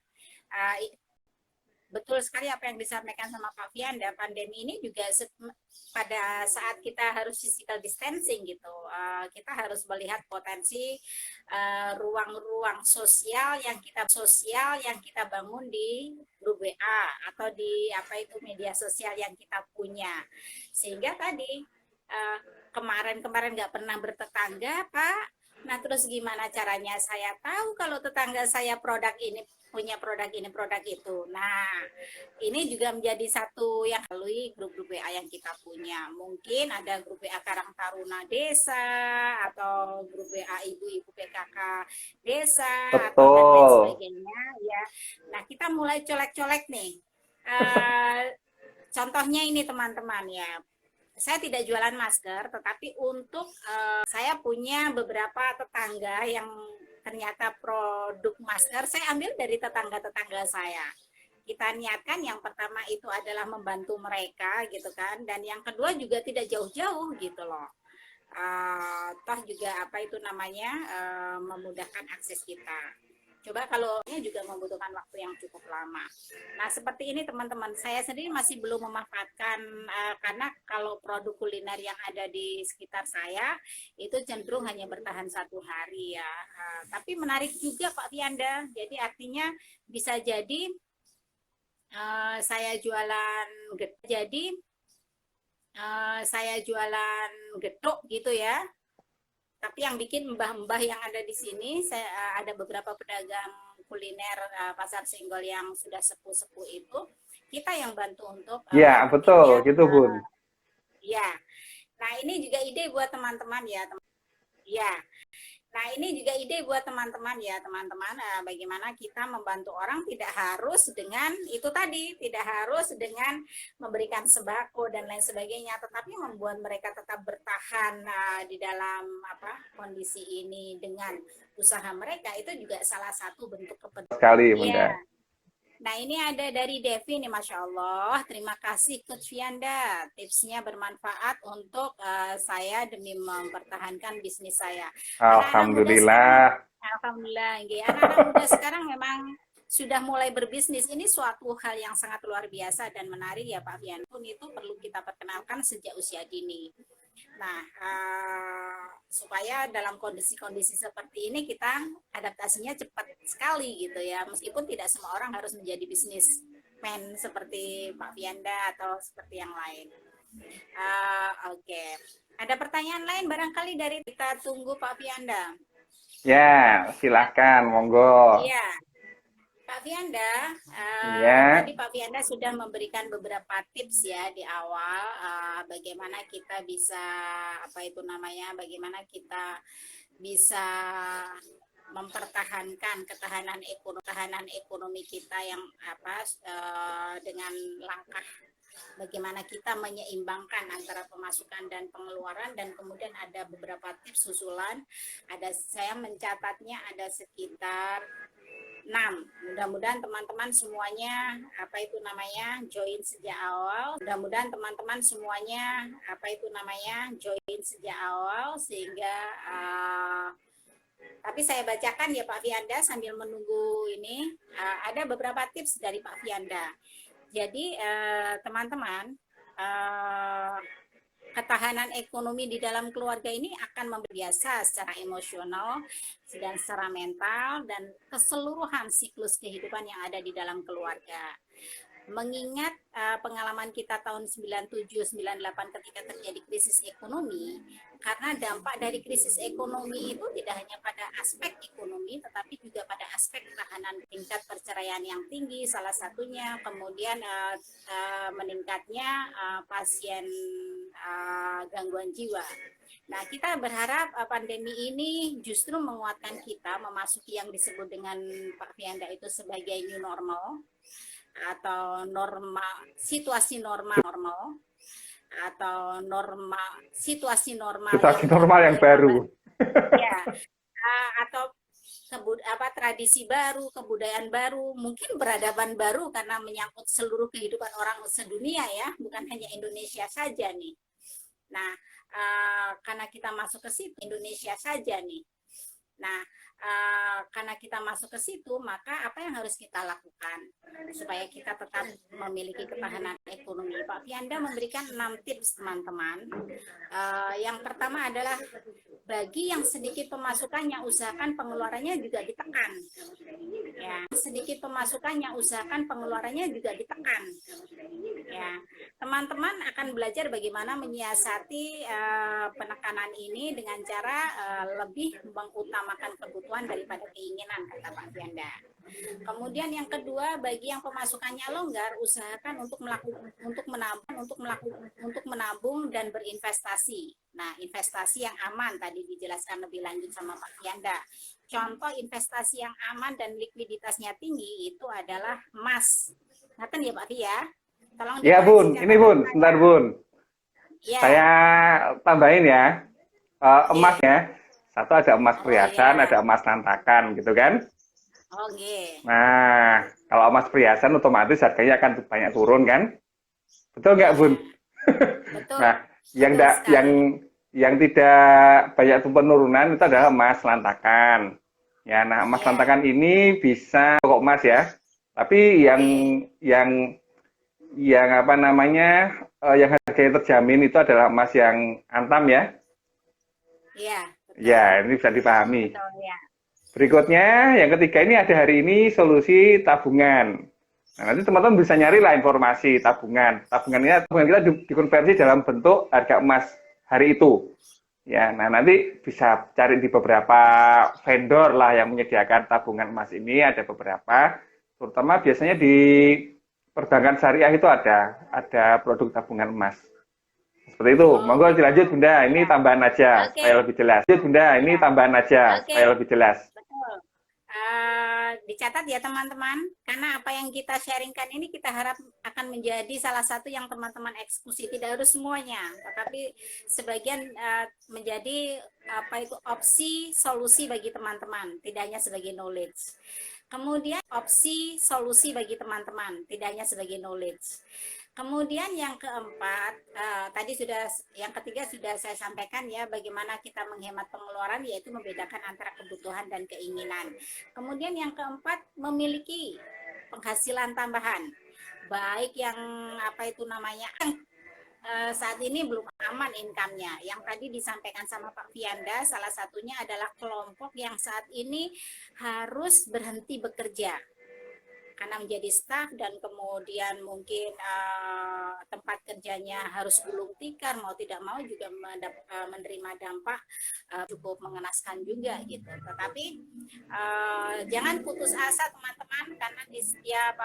Betul sekali apa yang disampaikan sama Pak Fianda. Pandemi ini juga pada saat kita harus physical distancing gitu, kita harus melihat potensi ruang-ruang sosial yang kita bangun di grup WA atau di media sosial yang kita punya. Sehingga tadi kemarin-kemarin nggak pernah bertetangga, Pak. Nah, terus gimana caranya saya tahu kalau tetangga saya punya produk ini, produk itu. Nah, ini juga menjadi satu yang melalui grup-grup WA yang kita punya. Mungkin ada grup WA Karang Taruna Desa, atau grup WA Ibu-Ibu PKK Desa, atau dan lain Betul. sebagainya. Ya. Nah, kita mulai colek-colek nih. Contohnya ini teman-teman ya. Saya tidak jualan masker, tetapi untuk saya punya beberapa tetangga yang ternyata produk masker saya ambil dari tetangga-tetangga saya. Kita niatkan yang pertama itu adalah membantu mereka gitu kan, dan yang kedua juga tidak jauh-jauh gitu loh. Toh juga memudahkan akses kita. Coba kalau ini juga membutuhkan waktu yang cukup lama. Nah, seperti ini teman-teman, saya sendiri masih belum memanfaatkan karena kalau produk kuliner yang ada di sekitar saya itu cenderung hanya bertahan 1 hari ya. Tapi menarik juga Pak Fianda. Jadi artinya bisa jadi saya jualan getuk gitu ya. Tapi yang bikin mbah-mbah yang ada di sini, ada beberapa pedagang kuliner pasar Senggol yang sudah sepuh-sepuh itu, kita yang bantu untuk Ya, betul, marketingnya. gitu, Bun. Ya, nah ini juga ide buat teman-teman ya. Ya, nah ini juga ide buat teman-teman ya, teman-teman. Bagaimana kita membantu orang tidak harus dengan itu tadi, tidak harus dengan memberikan sembako dan lain sebagainya, tetapi membuat mereka tetap bertahan di dalam kondisi ini dengan usaha mereka. Itu juga salah satu bentuk kepedulian. Sekali, Iya. Bunda. Nah, ini ada dari Devi nih, Masya Allah. Terima kasih Coach Fianda. Tipsnya bermanfaat untuk saya demi mempertahankan bisnis saya. Alhamdulillah. Alhamdulillah. Anak-anak muda sekarang memang sudah mulai berbisnis. Ini suatu hal yang sangat luar biasa dan menarik ya Pak Fianda. Pun itu perlu kita perkenalkan sejak usia dini. Nah, supaya dalam kondisi-kondisi seperti ini kita adaptasinya cepat sekali gitu ya. Meskipun tidak semua orang harus menjadi bisnismen seperti Pak Fianda atau seperti yang lain. Oke. Ada pertanyaan lain barangkali dari kita tunggu Pak Fianda. Ya, silahkan, monggo. Iya. Pak Fianda, Ya. tadi Pak Fianda sudah memberikan beberapa tips ya di awal bagaimana kita bisa bagaimana kita bisa mempertahankan ketahanan ekonomi kita yang dengan langkah bagaimana kita menyeimbangkan antara pemasukan dan pengeluaran, dan kemudian ada beberapa tips susulan. Saya mencatatnya ada sekitar 6. Mudah-mudahan teman-teman semuanya join sejak awal. Join sejak awal sehingga tapi saya bacakan ya Pak Fianda sambil menunggu ini. Ada beberapa tips dari Pak Fianda. Jadi teman-teman, ketahanan ekonomi di dalam keluarga ini akan membiasa secara emosional dan secara mental dan keseluruhan siklus kehidupan yang ada di dalam keluarga. Mengingat pengalaman kita tahun 97-98 ketika terjadi krisis ekonomi, karena dampak dari krisis ekonomi itu tidak hanya pada aspek ekonomi, tetapi juga pada aspek ketahanan tingkat perceraian yang tinggi, salah satunya, kemudian meningkatnya pasien gangguan jiwa. Nah, kita berharap pandemi ini justru menguatkan kita memasuki yang disebut dengan Pak Fianda itu sebagai new normal, atau situasi normal atau situasi normal Situasi yang normal baru yang baru. ya, atau tradisi baru, kebudayaan baru, mungkin peradaban baru karena menyangkut seluruh kehidupan orang sedunia ya, bukan hanya Indonesia saja nih. Nah, karena kita masuk ke situ Indonesia saja nih. Nah, karena kita masuk ke situ, maka apa yang harus kita lakukan supaya kita tetap memiliki ketahanan ekonomi? Pak Fianda memberikan 6 tips teman-teman. Yang pertama adalah bagi yang sedikit pemasukannya, usahakan pengeluarannya juga ditekan. Ya, sedikit pemasukannya, usahakan pengeluarannya juga ditekan. Ya, teman-teman akan belajar bagaimana menyiasati penekanan ini dengan cara lebih mengutamakan kebutuhan daripada keinginan, kata Pak Fianda. Kemudian yang kedua, bagi yang pemasukannya longgar, usahakan untuk menabung dan berinvestasi. Nah, investasi yang aman tadi dijelaskan lebih lanjut sama Pak Fianda. Contoh investasi yang aman dan likuiditasnya tinggi itu adalah emas. Ngaten ya Pak Fi ya? Tolong Ya Bun, ini Bun, sebentar Bun. Ya. Saya tambahin ya, emasnya. Satu ada emas perhiasan, ada emas lantakan, gitu kan? Oke. Nah, kalau emas perhiasan otomatis harganya akan banyak turun kan? Betul nggak Bun? Betul. Nah, yang tidak banyak penurunan itu adalah emas lantakan. Ya, nah emas lantakan ini bisa pokok emas ya. Tapi yang apa namanya, yang harganya terjamin itu adalah emas yang antam ya. Iya. Ya, ini bisa dipahami. Betul, ya. Berikutnya, yang ketiga ini ada hari ini solusi tabungan. Nah, nanti teman-teman bisa nyari lah informasi tabungan. Tabungan kita dikonversi dalam bentuk harga emas hari itu. Ya, nah nanti bisa cari di beberapa vendor lah yang menyediakan tabungan emas ini, ada beberapa. Terutama biasanya di perbankan syariah itu ada produk tabungan emas. Seperti itu. Monggo dilanjut Bunda, ini tambahan aja supaya lebih jelas. Lanjut Bunda, ini tambahan aja supaya lebih jelas. Betul. Dicatat ya teman-teman, karena apa yang kita sharingkan ini kita harap akan menjadi salah satu yang teman-teman eksekusi, tidak harus semuanya, tetapi sebagian menjadi opsi solusi bagi teman-teman, tidak hanya sebagai knowledge. Kemudian opsi solusi bagi teman-teman, tidak hanya sebagai knowledge. Kemudian yang keempat, yang ketiga sudah saya sampaikan ya, bagaimana kita menghemat pengeluaran, yaitu membedakan antara kebutuhan dan keinginan. Kemudian yang keempat, memiliki penghasilan tambahan, baik yang saat ini belum aman income-nya. Yang tadi disampaikan sama Pak Fianda, salah satunya adalah kelompok yang saat ini harus berhenti bekerja karena menjadi staf dan kemudian mungkin tempat kerjanya harus gulung tikar, mau tidak mau juga menerima dampak cukup mengenaskan juga gitu. Tetapi jangan putus asa teman-teman, karena di setiap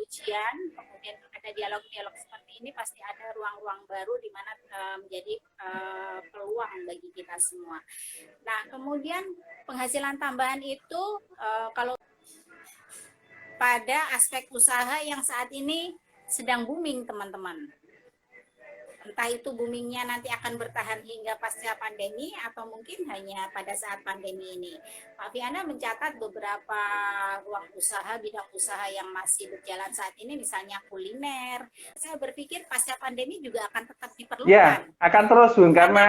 ujian, kemudian ada dialog-dialog seperti ini, pasti ada ruang-ruang baru di mana menjadi peluang bagi kita semua. Nah, kemudian penghasilan tambahan itu kalau pada aspek usaha yang saat ini sedang booming teman-teman. Entah itu boomingnya nanti akan bertahan hingga pasca pandemi atau mungkin hanya pada saat pandemi ini. Pak Fiana mencatat beberapa ruang usaha, bidang usaha yang masih berjalan saat ini, misalnya kuliner. Saya berpikir pasca pandemi juga akan tetap diperlukan. Ya, akan terus Bun, karena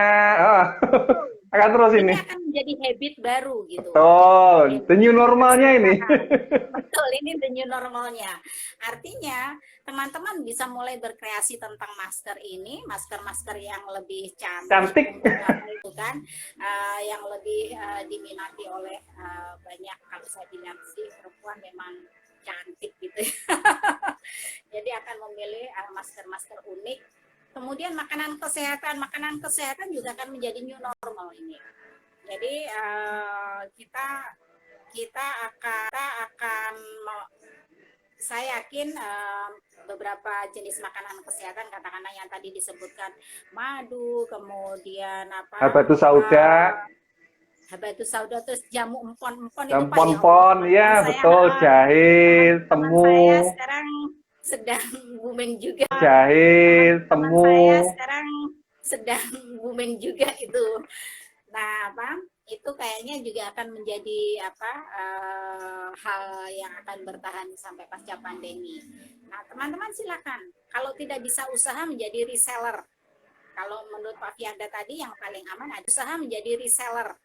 akan terus ini akan menjadi habit baru gitu. Betul, the new normalnya ini. Betul, ini the new normalnya. Artinya teman-teman bisa mulai berkreasi tentang masker ini, masker yang lebih cantik itu kan, yang lebih diminati oleh banyak. Kalau saya bilang sih perempuan memang cantik gitu. Jadi akan memilih masker-masker unik. Kemudian makanan kesehatan juga akan menjadi new normal ini. Jadi kita akan saya yakin beberapa jenis makanan kesehatan, katakanlah yang tadi disebutkan madu, kemudian habatus sauda, terus jamu empon-empon itu Pak empon-empon, ya betul, jahe, temu. Saya sekarang sedang booming juga. Jahe, temu. Saya sekarang sedang booming juga itu. Nah, itu kayaknya juga akan menjadi hal yang akan bertahan sampai pasca pandemi. Nah, teman-teman silakan. Kalau tidak bisa usaha menjadi reseller. Kalau menurut Pak Fianda tadi yang paling aman adalah usaha menjadi reseller.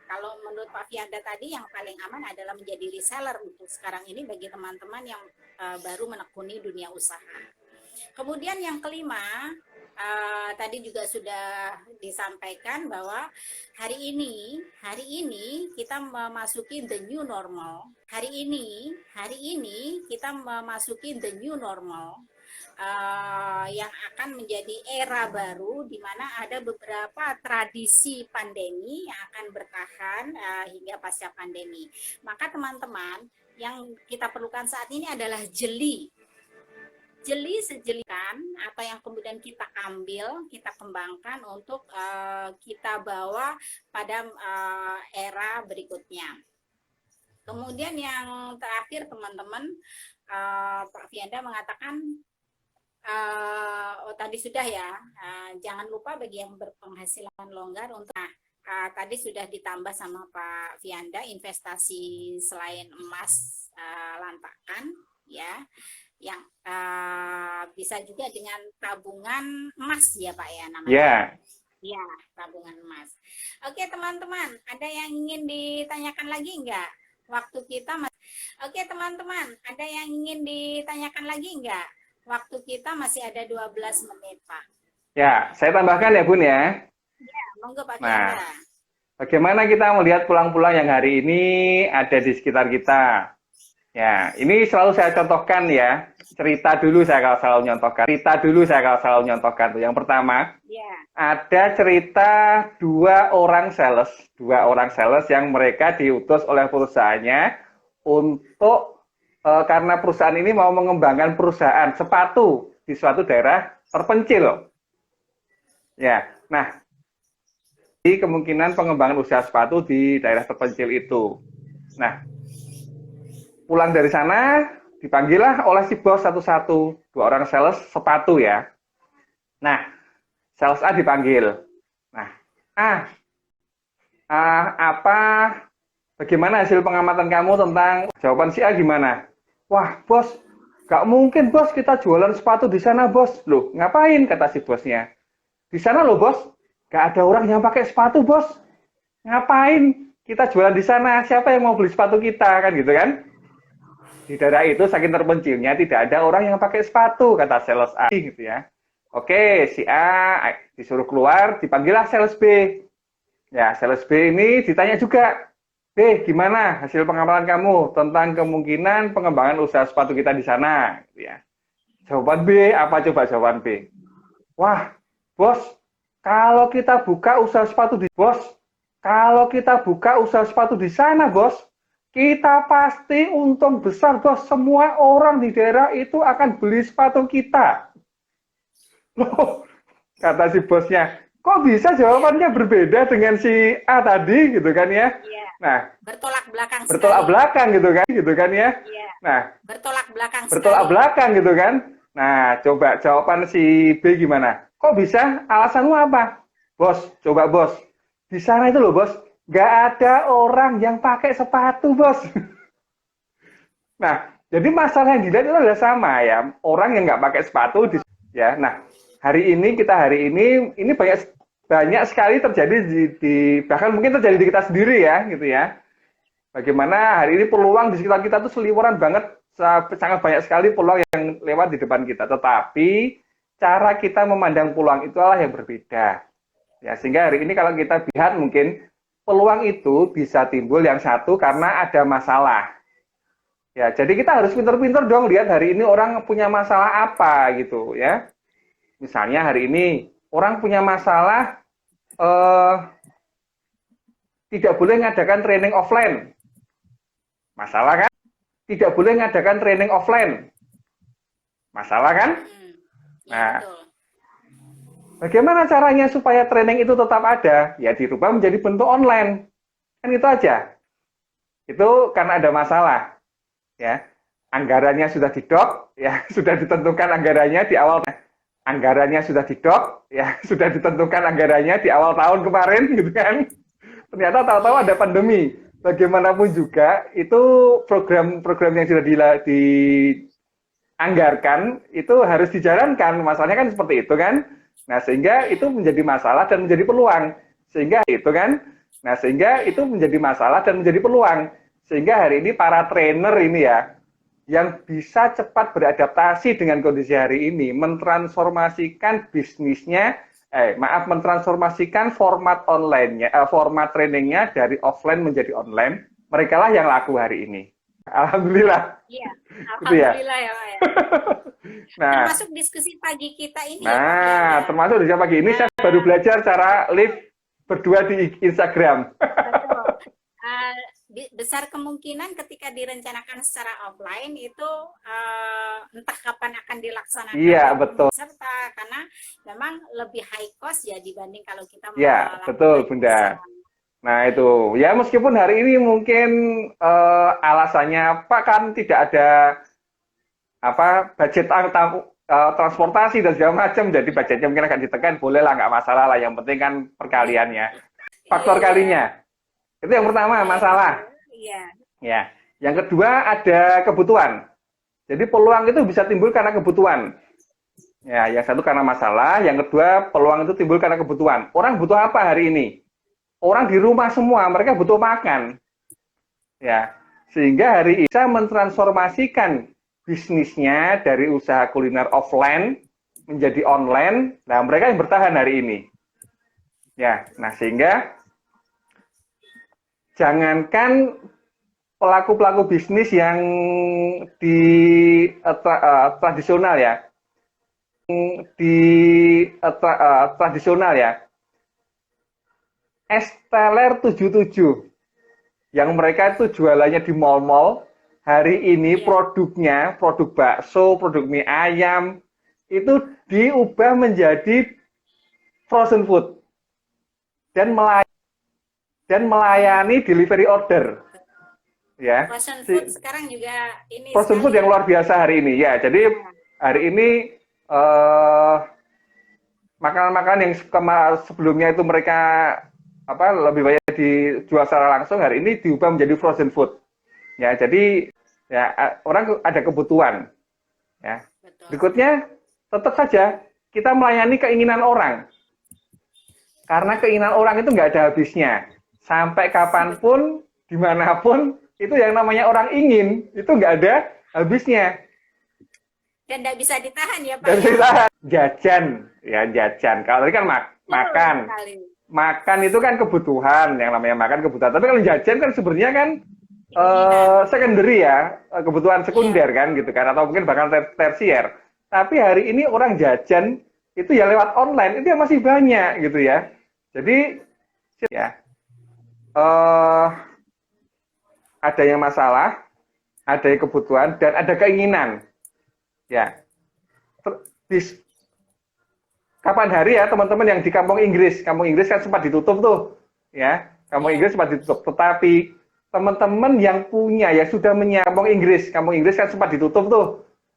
Kalau menurut Pak Fianda tadi yang paling aman adalah menjadi reseller untuk sekarang ini bagi teman-teman yang baru menekuni dunia usaha. Kemudian yang kelima, tadi juga sudah disampaikan bahwa hari ini kita memasuki the new normal. Hari ini kita memasuki the new normal. Yang akan menjadi era baru di mana ada beberapa tradisi pandemi yang akan bertahan hingga pasca pandemi. Maka teman-teman, yang kita perlukan saat ini adalah jeli sejelikan atau yang kemudian kita ambil, kita kembangkan untuk kita bawa pada era berikutnya. Kemudian yang terakhir teman-teman, Pak Fianda mengatakan tadi sudah ya, jangan lupa bagi yang berpenghasilan longgar untuk tadi sudah ditambah sama Pak Fianda investasi selain emas lantakan ya, yang bisa juga dengan tabungan emas ya Pak ya namanya. Yeah. Ya, tabungan emas. Oke teman-teman, ada yang ingin ditanyakan lagi enggak? Waktu kita Oke teman-teman, ada yang ingin ditanyakan lagi enggak? Waktu kita masih ada 12 menit, Pak. Ya, saya tambahkan ya, Bun ya. Ya, monggo Pak. Nah, bagaimana kita melihat pulang-pulang yang hari ini ada di sekitar kita? Ya, ini selalu saya contohkan ya. Cerita dulu saya kalau selalu nyontohkan. Yang pertama, ada cerita dua orang sales yang mereka diutus oleh perusahaannya untuk karena perusahaan ini mau mengembangkan perusahaan sepatu di suatu daerah terpencil. Ya, nah, di kemungkinan pengembangan usaha sepatu di daerah terpencil itu. Nah, pulang dari sana, dipanggillah oleh si bos satu-satu, dua orang sales sepatu ya. Nah, sales A dipanggil. Nah, bagaimana hasil pengamatan kamu tentang jawaban si A gimana? Wah, bos, gak mungkin bos kita jualan sepatu di sana bos. Loh, ngapain kata si bosnya? Di sana loh bos, gak ada orang yang pakai sepatu bos. Ngapain kita jualan di sana? Siapa yang mau beli sepatu kita kan gitu kan? Di daerah itu saking terpencilnya tidak ada orang yang pakai sepatu kata sales A gitu ya. Oke, si A disuruh keluar, dipanggillah sales B. Ya, sales B ini ditanya juga. Gimana hasil pengamatan kamu tentang kemungkinan pengembangan usaha sepatu kita di sana? Ya. Jawaban B, apa coba jawaban B? Wah, bos, kalau kita buka usaha sepatu di sana, bos, kita pasti untung besar, bos. Semua orang di daerah itu akan beli sepatu kita. Loh, kata si bosnya, kok bisa jawabannya berbeda dengan si A tadi, gitu kan ya? Iya. Nah, bertolak belakang gitu kan ya. Iya. Nah, bertolak belakang gitu kan. Nah, coba jawaban si B gimana? Kok bisa? Alasanmu apa? Bos, coba bos. Di sana itu loh, bos, nggak ada orang yang pakai sepatu, bos. Nah, jadi masalah yang dilihat itu adalah sama ya. Orang yang nggak pakai sepatu ya. Nah, hari ini banyak sekali terjadi bahkan mungkin terjadi di kita sendiri ya gitu ya. Bagaimana hari ini peluang di sekitar kita tuh seliweran banget, sangat banyak sekali peluang yang lewat di depan kita. Tetapi cara kita memandang peluang itulah yang berbeda. Ya, sehingga hari ini kalau kita lihat mungkin peluang itu bisa timbul yang satu karena ada masalah. Ya, jadi kita harus pinter-pinter dong lihat hari ini orang punya masalah apa gitu ya. Misalnya hari ini orang punya masalah eh, tidak boleh mengadakan training offline. Masalah kan? Tidak boleh mengadakan training offline. Masalah kan? Ya, Nah, betul. bagaimana caranya supaya training itu tetap ada? Ya dirubah menjadi bentuk online. Kan itu aja. Itu karena ada masalah. Ya, anggarannya sudah didok, ya sudah ditentukan anggarannya di awal. Anggarannya sudah didok, ya sudah ditentukan anggarannya di awal tahun kemarin, gitu kan. Ternyata tahu-tahu ada pandemi. Bagaimanapun juga itu program-program yang sudah dianggarkan itu harus dijalankan. Masalahnya kan seperti itu kan. Nah, sehingga itu menjadi masalah dan menjadi peluang. Sehingga itu kan. Nah, sehingga itu menjadi masalah dan menjadi peluang. Sehingga hari ini para trainer ini ya yang bisa cepat beradaptasi dengan kondisi hari ini, mentransformasikan bisnisnya, mentransformasikan format online-nya, format trainingnya dari offline menjadi online. Mereka lah yang laku hari ini. Alhamdulillah. Iya, Gitu ya. alhamdulillah ya Pak ya. Nah, Termasuk diskusi pagi kita ini ya Pak ya. termasuk di pagi ini saya baru belajar cara live berdua di Instagram. Betul. Besar kemungkinan ketika direncanakan secara offline itu entah kapan akan dilaksanakan. Iya, betul. Serta karena memang lebih high cost ya dibanding kalau kita Ya, melakukan betul Bunda. Nah itu, ya meskipun hari ini mungkin alasannya apa kan tidak ada apa budget transportasi dan segala macam, jadi budgetnya mungkin akan ditekan, boleh lah, nggak masalah lah. Yang penting kan perkaliannya, faktor kalinya. Itu yang pertama, masalah. Iya. Ya, yang kedua ada kebutuhan. Jadi peluang itu bisa timbul karena kebutuhan. Ya, yang satu karena masalah, yang kedua peluang itu timbul karena kebutuhan. Orang butuh apa hari ini? Orang di rumah semua, mereka butuh makan. Ya, sehingga hari ini bisa mentransformasikan bisnisnya dari usaha kuliner offline menjadi online. Nah, mereka yang bertahan hari ini. Ya, nah sehingga jangankan pelaku-pelaku bisnis yang di tradisional ya, tradisional ya, es teler 77 yang mereka itu jualannya di mall-mall, hari ini produknya, produk bakso, produk mie ayam, itu diubah menjadi frozen food dan melayani delivery order. Ya. Frozen food sekarang juga ini frozen food yang luar biasa hari ini ya. Jadi hari ini makanan-makanan yang sebelumnya itu mereka lebih banyak dijual secara langsung, hari ini diubah menjadi frozen food. Ya, jadi ya orang ada kebutuhan. Ya. Betul. Berikutnya tetap saja kita melayani keinginan orang. Karena keinginan orang itu nggak ada habisnya. Sampai kapanpun, dimanapun, itu yang namanya orang ingin, itu nggak ada habisnya. Dan nggak bisa ditahan ya Pak. Dan bisa ditahan. Jajan, ya jajan. Kalau tadi kan makan. Makan itu kan kebutuhan, yang namanya makan kebutuhan. Tapi kalau jajan kan sebenarnya kan secondary ya, kebutuhan sekunder kan gitu kan, atau mungkin bahkan tersier. Tapi hari ini orang jajan itu ya lewat online, itu ya masih banyak gitu ya. Jadi ya ada yang masalah, ada yang kebutuhan, dan ada keinginan. Ya, kapan hari ya teman-teman yang di Kampung Inggris kan sempat ditutup tuh, ya. Kampung Inggris sempat ditutup, tetapi teman-teman yang punya ya sudah menyiapkan Kampung Inggris kan sempat ditutup tuh,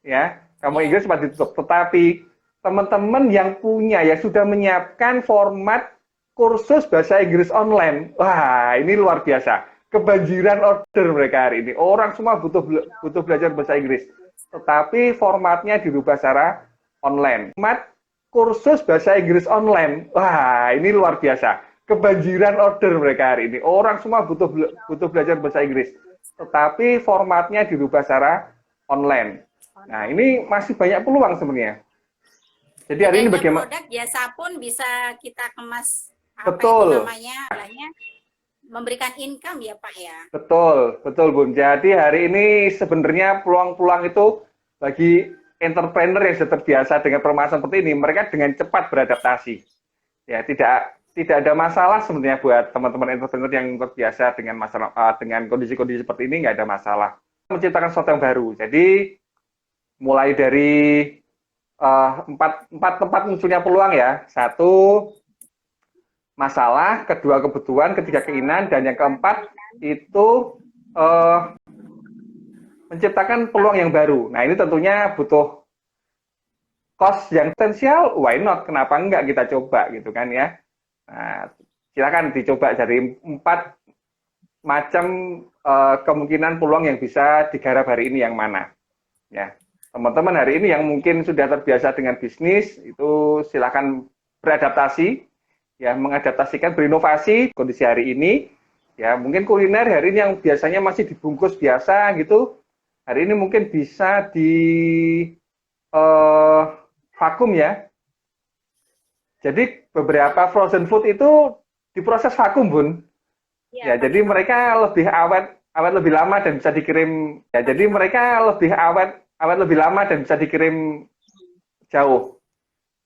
ya. Kampung Inggris sempat ditutup, tetapi teman-teman yang punya ya sudah menyiapkan format kursus bahasa Inggris online. Wah, ini luar biasa. Kebanjiran order mereka hari ini. Orang semua butuh belajar bahasa Inggris. Tetapi formatnya dirubah secara online. Format kursus bahasa Inggris online. Wah, ini luar biasa. Kebanjiran order mereka hari ini. Orang semua butuh belajar bahasa Inggris. Tetapi formatnya dirubah secara online. Nah, ini masih banyak peluang sebenarnya. Jadi hari ini bagaimana? Produk jasa pun bisa kita kemas. Betul. Apa itu namanya? memberikan income ya Pak ya. Betul, betul Bun. Jadi hari ini sebenarnya peluang-peluang itu bagi entrepreneur yang sudah terbiasa dengan permasalahan seperti ini, mereka dengan cepat beradaptasi. Ya, tidak ada masalah sebenarnya buat teman-teman entrepreneur yang terbiasa dengan masalah dengan kondisi-kondisi seperti ini, nggak ada masalah. Menciptakan sesuatu yang baru. Jadi mulai dari empat tempat munculnya peluang ya. Satu, masalah, kedua kebutuhan, ketiga keinginan, dan yang keempat itu menciptakan peluang yang baru. Nah ini tentunya butuh cost yang potensial, why not? Kenapa enggak kita coba gitu kan ya? Nah, silakan dicoba dari 4 macam kemungkinan peluang yang bisa digarap hari ini yang mana. Ya, teman-teman hari ini yang mungkin sudah terbiasa dengan bisnis itu silakan beradaptasi, ya mengadaptasikan, berinovasi kondisi hari ini. Ya mungkin kuliner hari ini yang biasanya masih dibungkus biasa gitu, hari ini mungkin bisa di vakum ya. Jadi beberapa frozen food itu diproses vakum Bun. Ya, jadi mereka lebih awet lebih lama dan bisa dikirim. Ya, jadi mereka lebih awet lebih lama dan bisa dikirim jauh.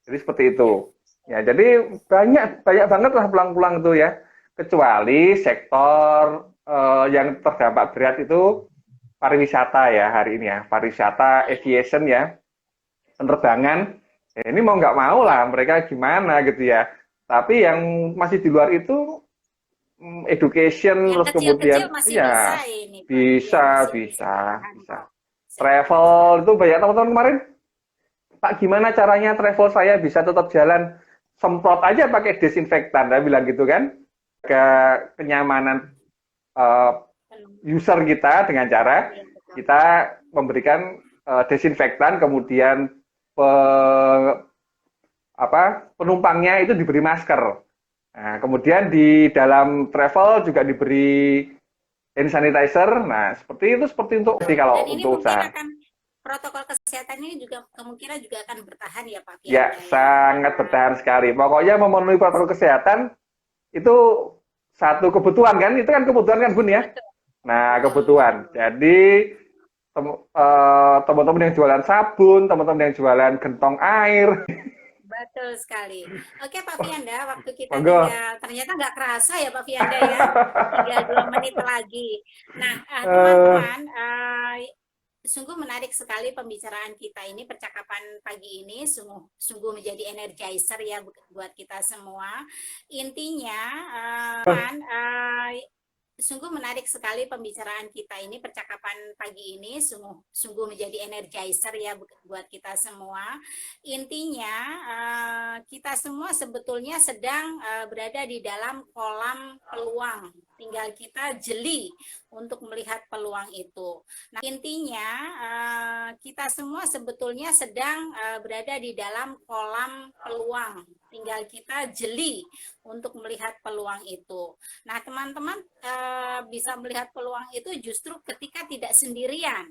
Jadi seperti itu. Ya, jadi banyak banget lah peluang-peluang itu ya. Kecuali sektor yang terdampak berat itu pariwisata ya hari ini ya. Pariwisata, aviation ya, penerbangan. Ya, ini mau nggak mau lah mereka gimana gitu ya. Tapi yang masih di luar itu education yang terus kemudian masih ya bisa. Travel itu banyak teman-teman kemarin. Pak gimana caranya travel saya bisa tetap jalan? Semprot aja pakai desinfektan, dia bilang gitu kan. Kenyamanan user kita dengan cara kita memberikan desinfektan, kemudian penumpangnya itu diberi masker. Nah, kemudian di dalam travel juga diberi hand sanitizer. Nah, seperti untuk kalau dan ini untuk usaha. Protokol kesehatan ini juga kemungkinan juga akan bertahan ya Pak. Ya, sangat bertahan sekali. Pokoknya memenuhi protokol kesehatan itu satu kebutuhan kan? Itu kan kebutuhan kan Bun ya? Nah, kebutuhan. Jadi teman-teman yang jualan sabun, teman-teman yang jualan gentong air. Betul sekali. Oke Pak Fianda, waktu kita ternyata nggak kerasa ya Pak Fianda ya, tinggal 2 menit lagi. Nah teman-teman, sungguh menarik sekali pembicaraan kita ini, percakapan pagi ini sungguh menjadi energizer ya buat kita semua. Intinya, sungguh menarik sekali pembicaraan kita ini, percakapan pagi ini sungguh menjadi energizer ya buat kita semua. Intinya kita semua sebetulnya sedang berada di dalam kolam peluang, tinggal kita jeli untuk melihat peluang itu. Nah intinya kita semua sebetulnya sedang berada di dalam kolam peluang, tinggal kita jeli untuk melihat peluang itu. Nah teman-teman bisa melihat peluang itu justru ketika tidak sendirian.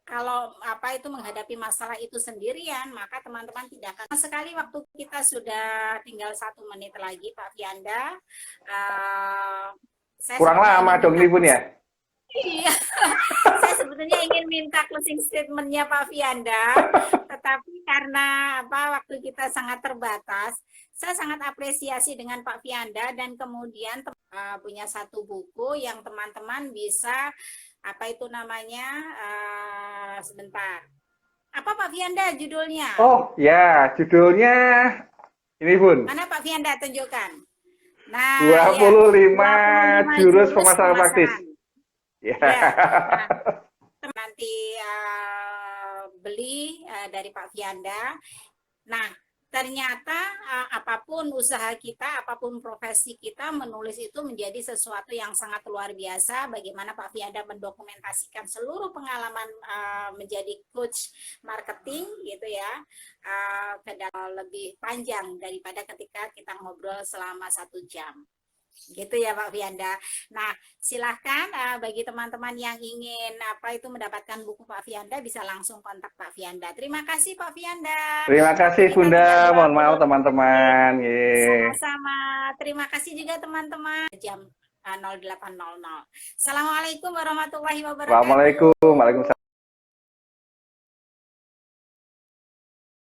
Kalau menghadapi masalah itu sendirian, maka teman-teman tidak akan. Sekali waktu kita sudah tinggal 1 menit lagi, Pak Fianda. Kurang lama dong ini Bun ya? Iya, saya sebetulnya ingin minta closing statement-nya Pak Fianda, tetapi karena waktu kita sangat terbatas, saya sangat apresiasi dengan Pak Fianda dan kemudian punya satu buku yang teman-teman bisa sebentar. Apa Pak Fianda judulnya? Oh ya, judulnya ini Bun. Mana Pak Fianda tunjukkan? Nah, 25 jurus pemasaran praktis. Ya. Nah, nanti beli dari Pak Fianda. Nah, ternyata apapun usaha kita, apapun profesi kita, menulis itu menjadi sesuatu yang sangat luar biasa. Bagaimana Pak Fianda mendokumentasikan seluruh pengalaman menjadi coach marketing gitu ya, ke dalam lebih panjang daripada ketika kita ngobrol selama 1 jam. Gitu ya Pak Fianda. Nah silahkan bagi teman-teman yang ingin mendapatkan buku Pak Fianda bisa langsung kontak Pak Fianda. Terima kasih Pak Fianda. Terima kasih Bunda. Mohon maaf teman-teman. Sama-sama. Terima kasih juga teman-teman. Jam 0800. Assalamualaikum warahmatullahi wabarakatuh. Assalamualaikum. Waalaikumsalam.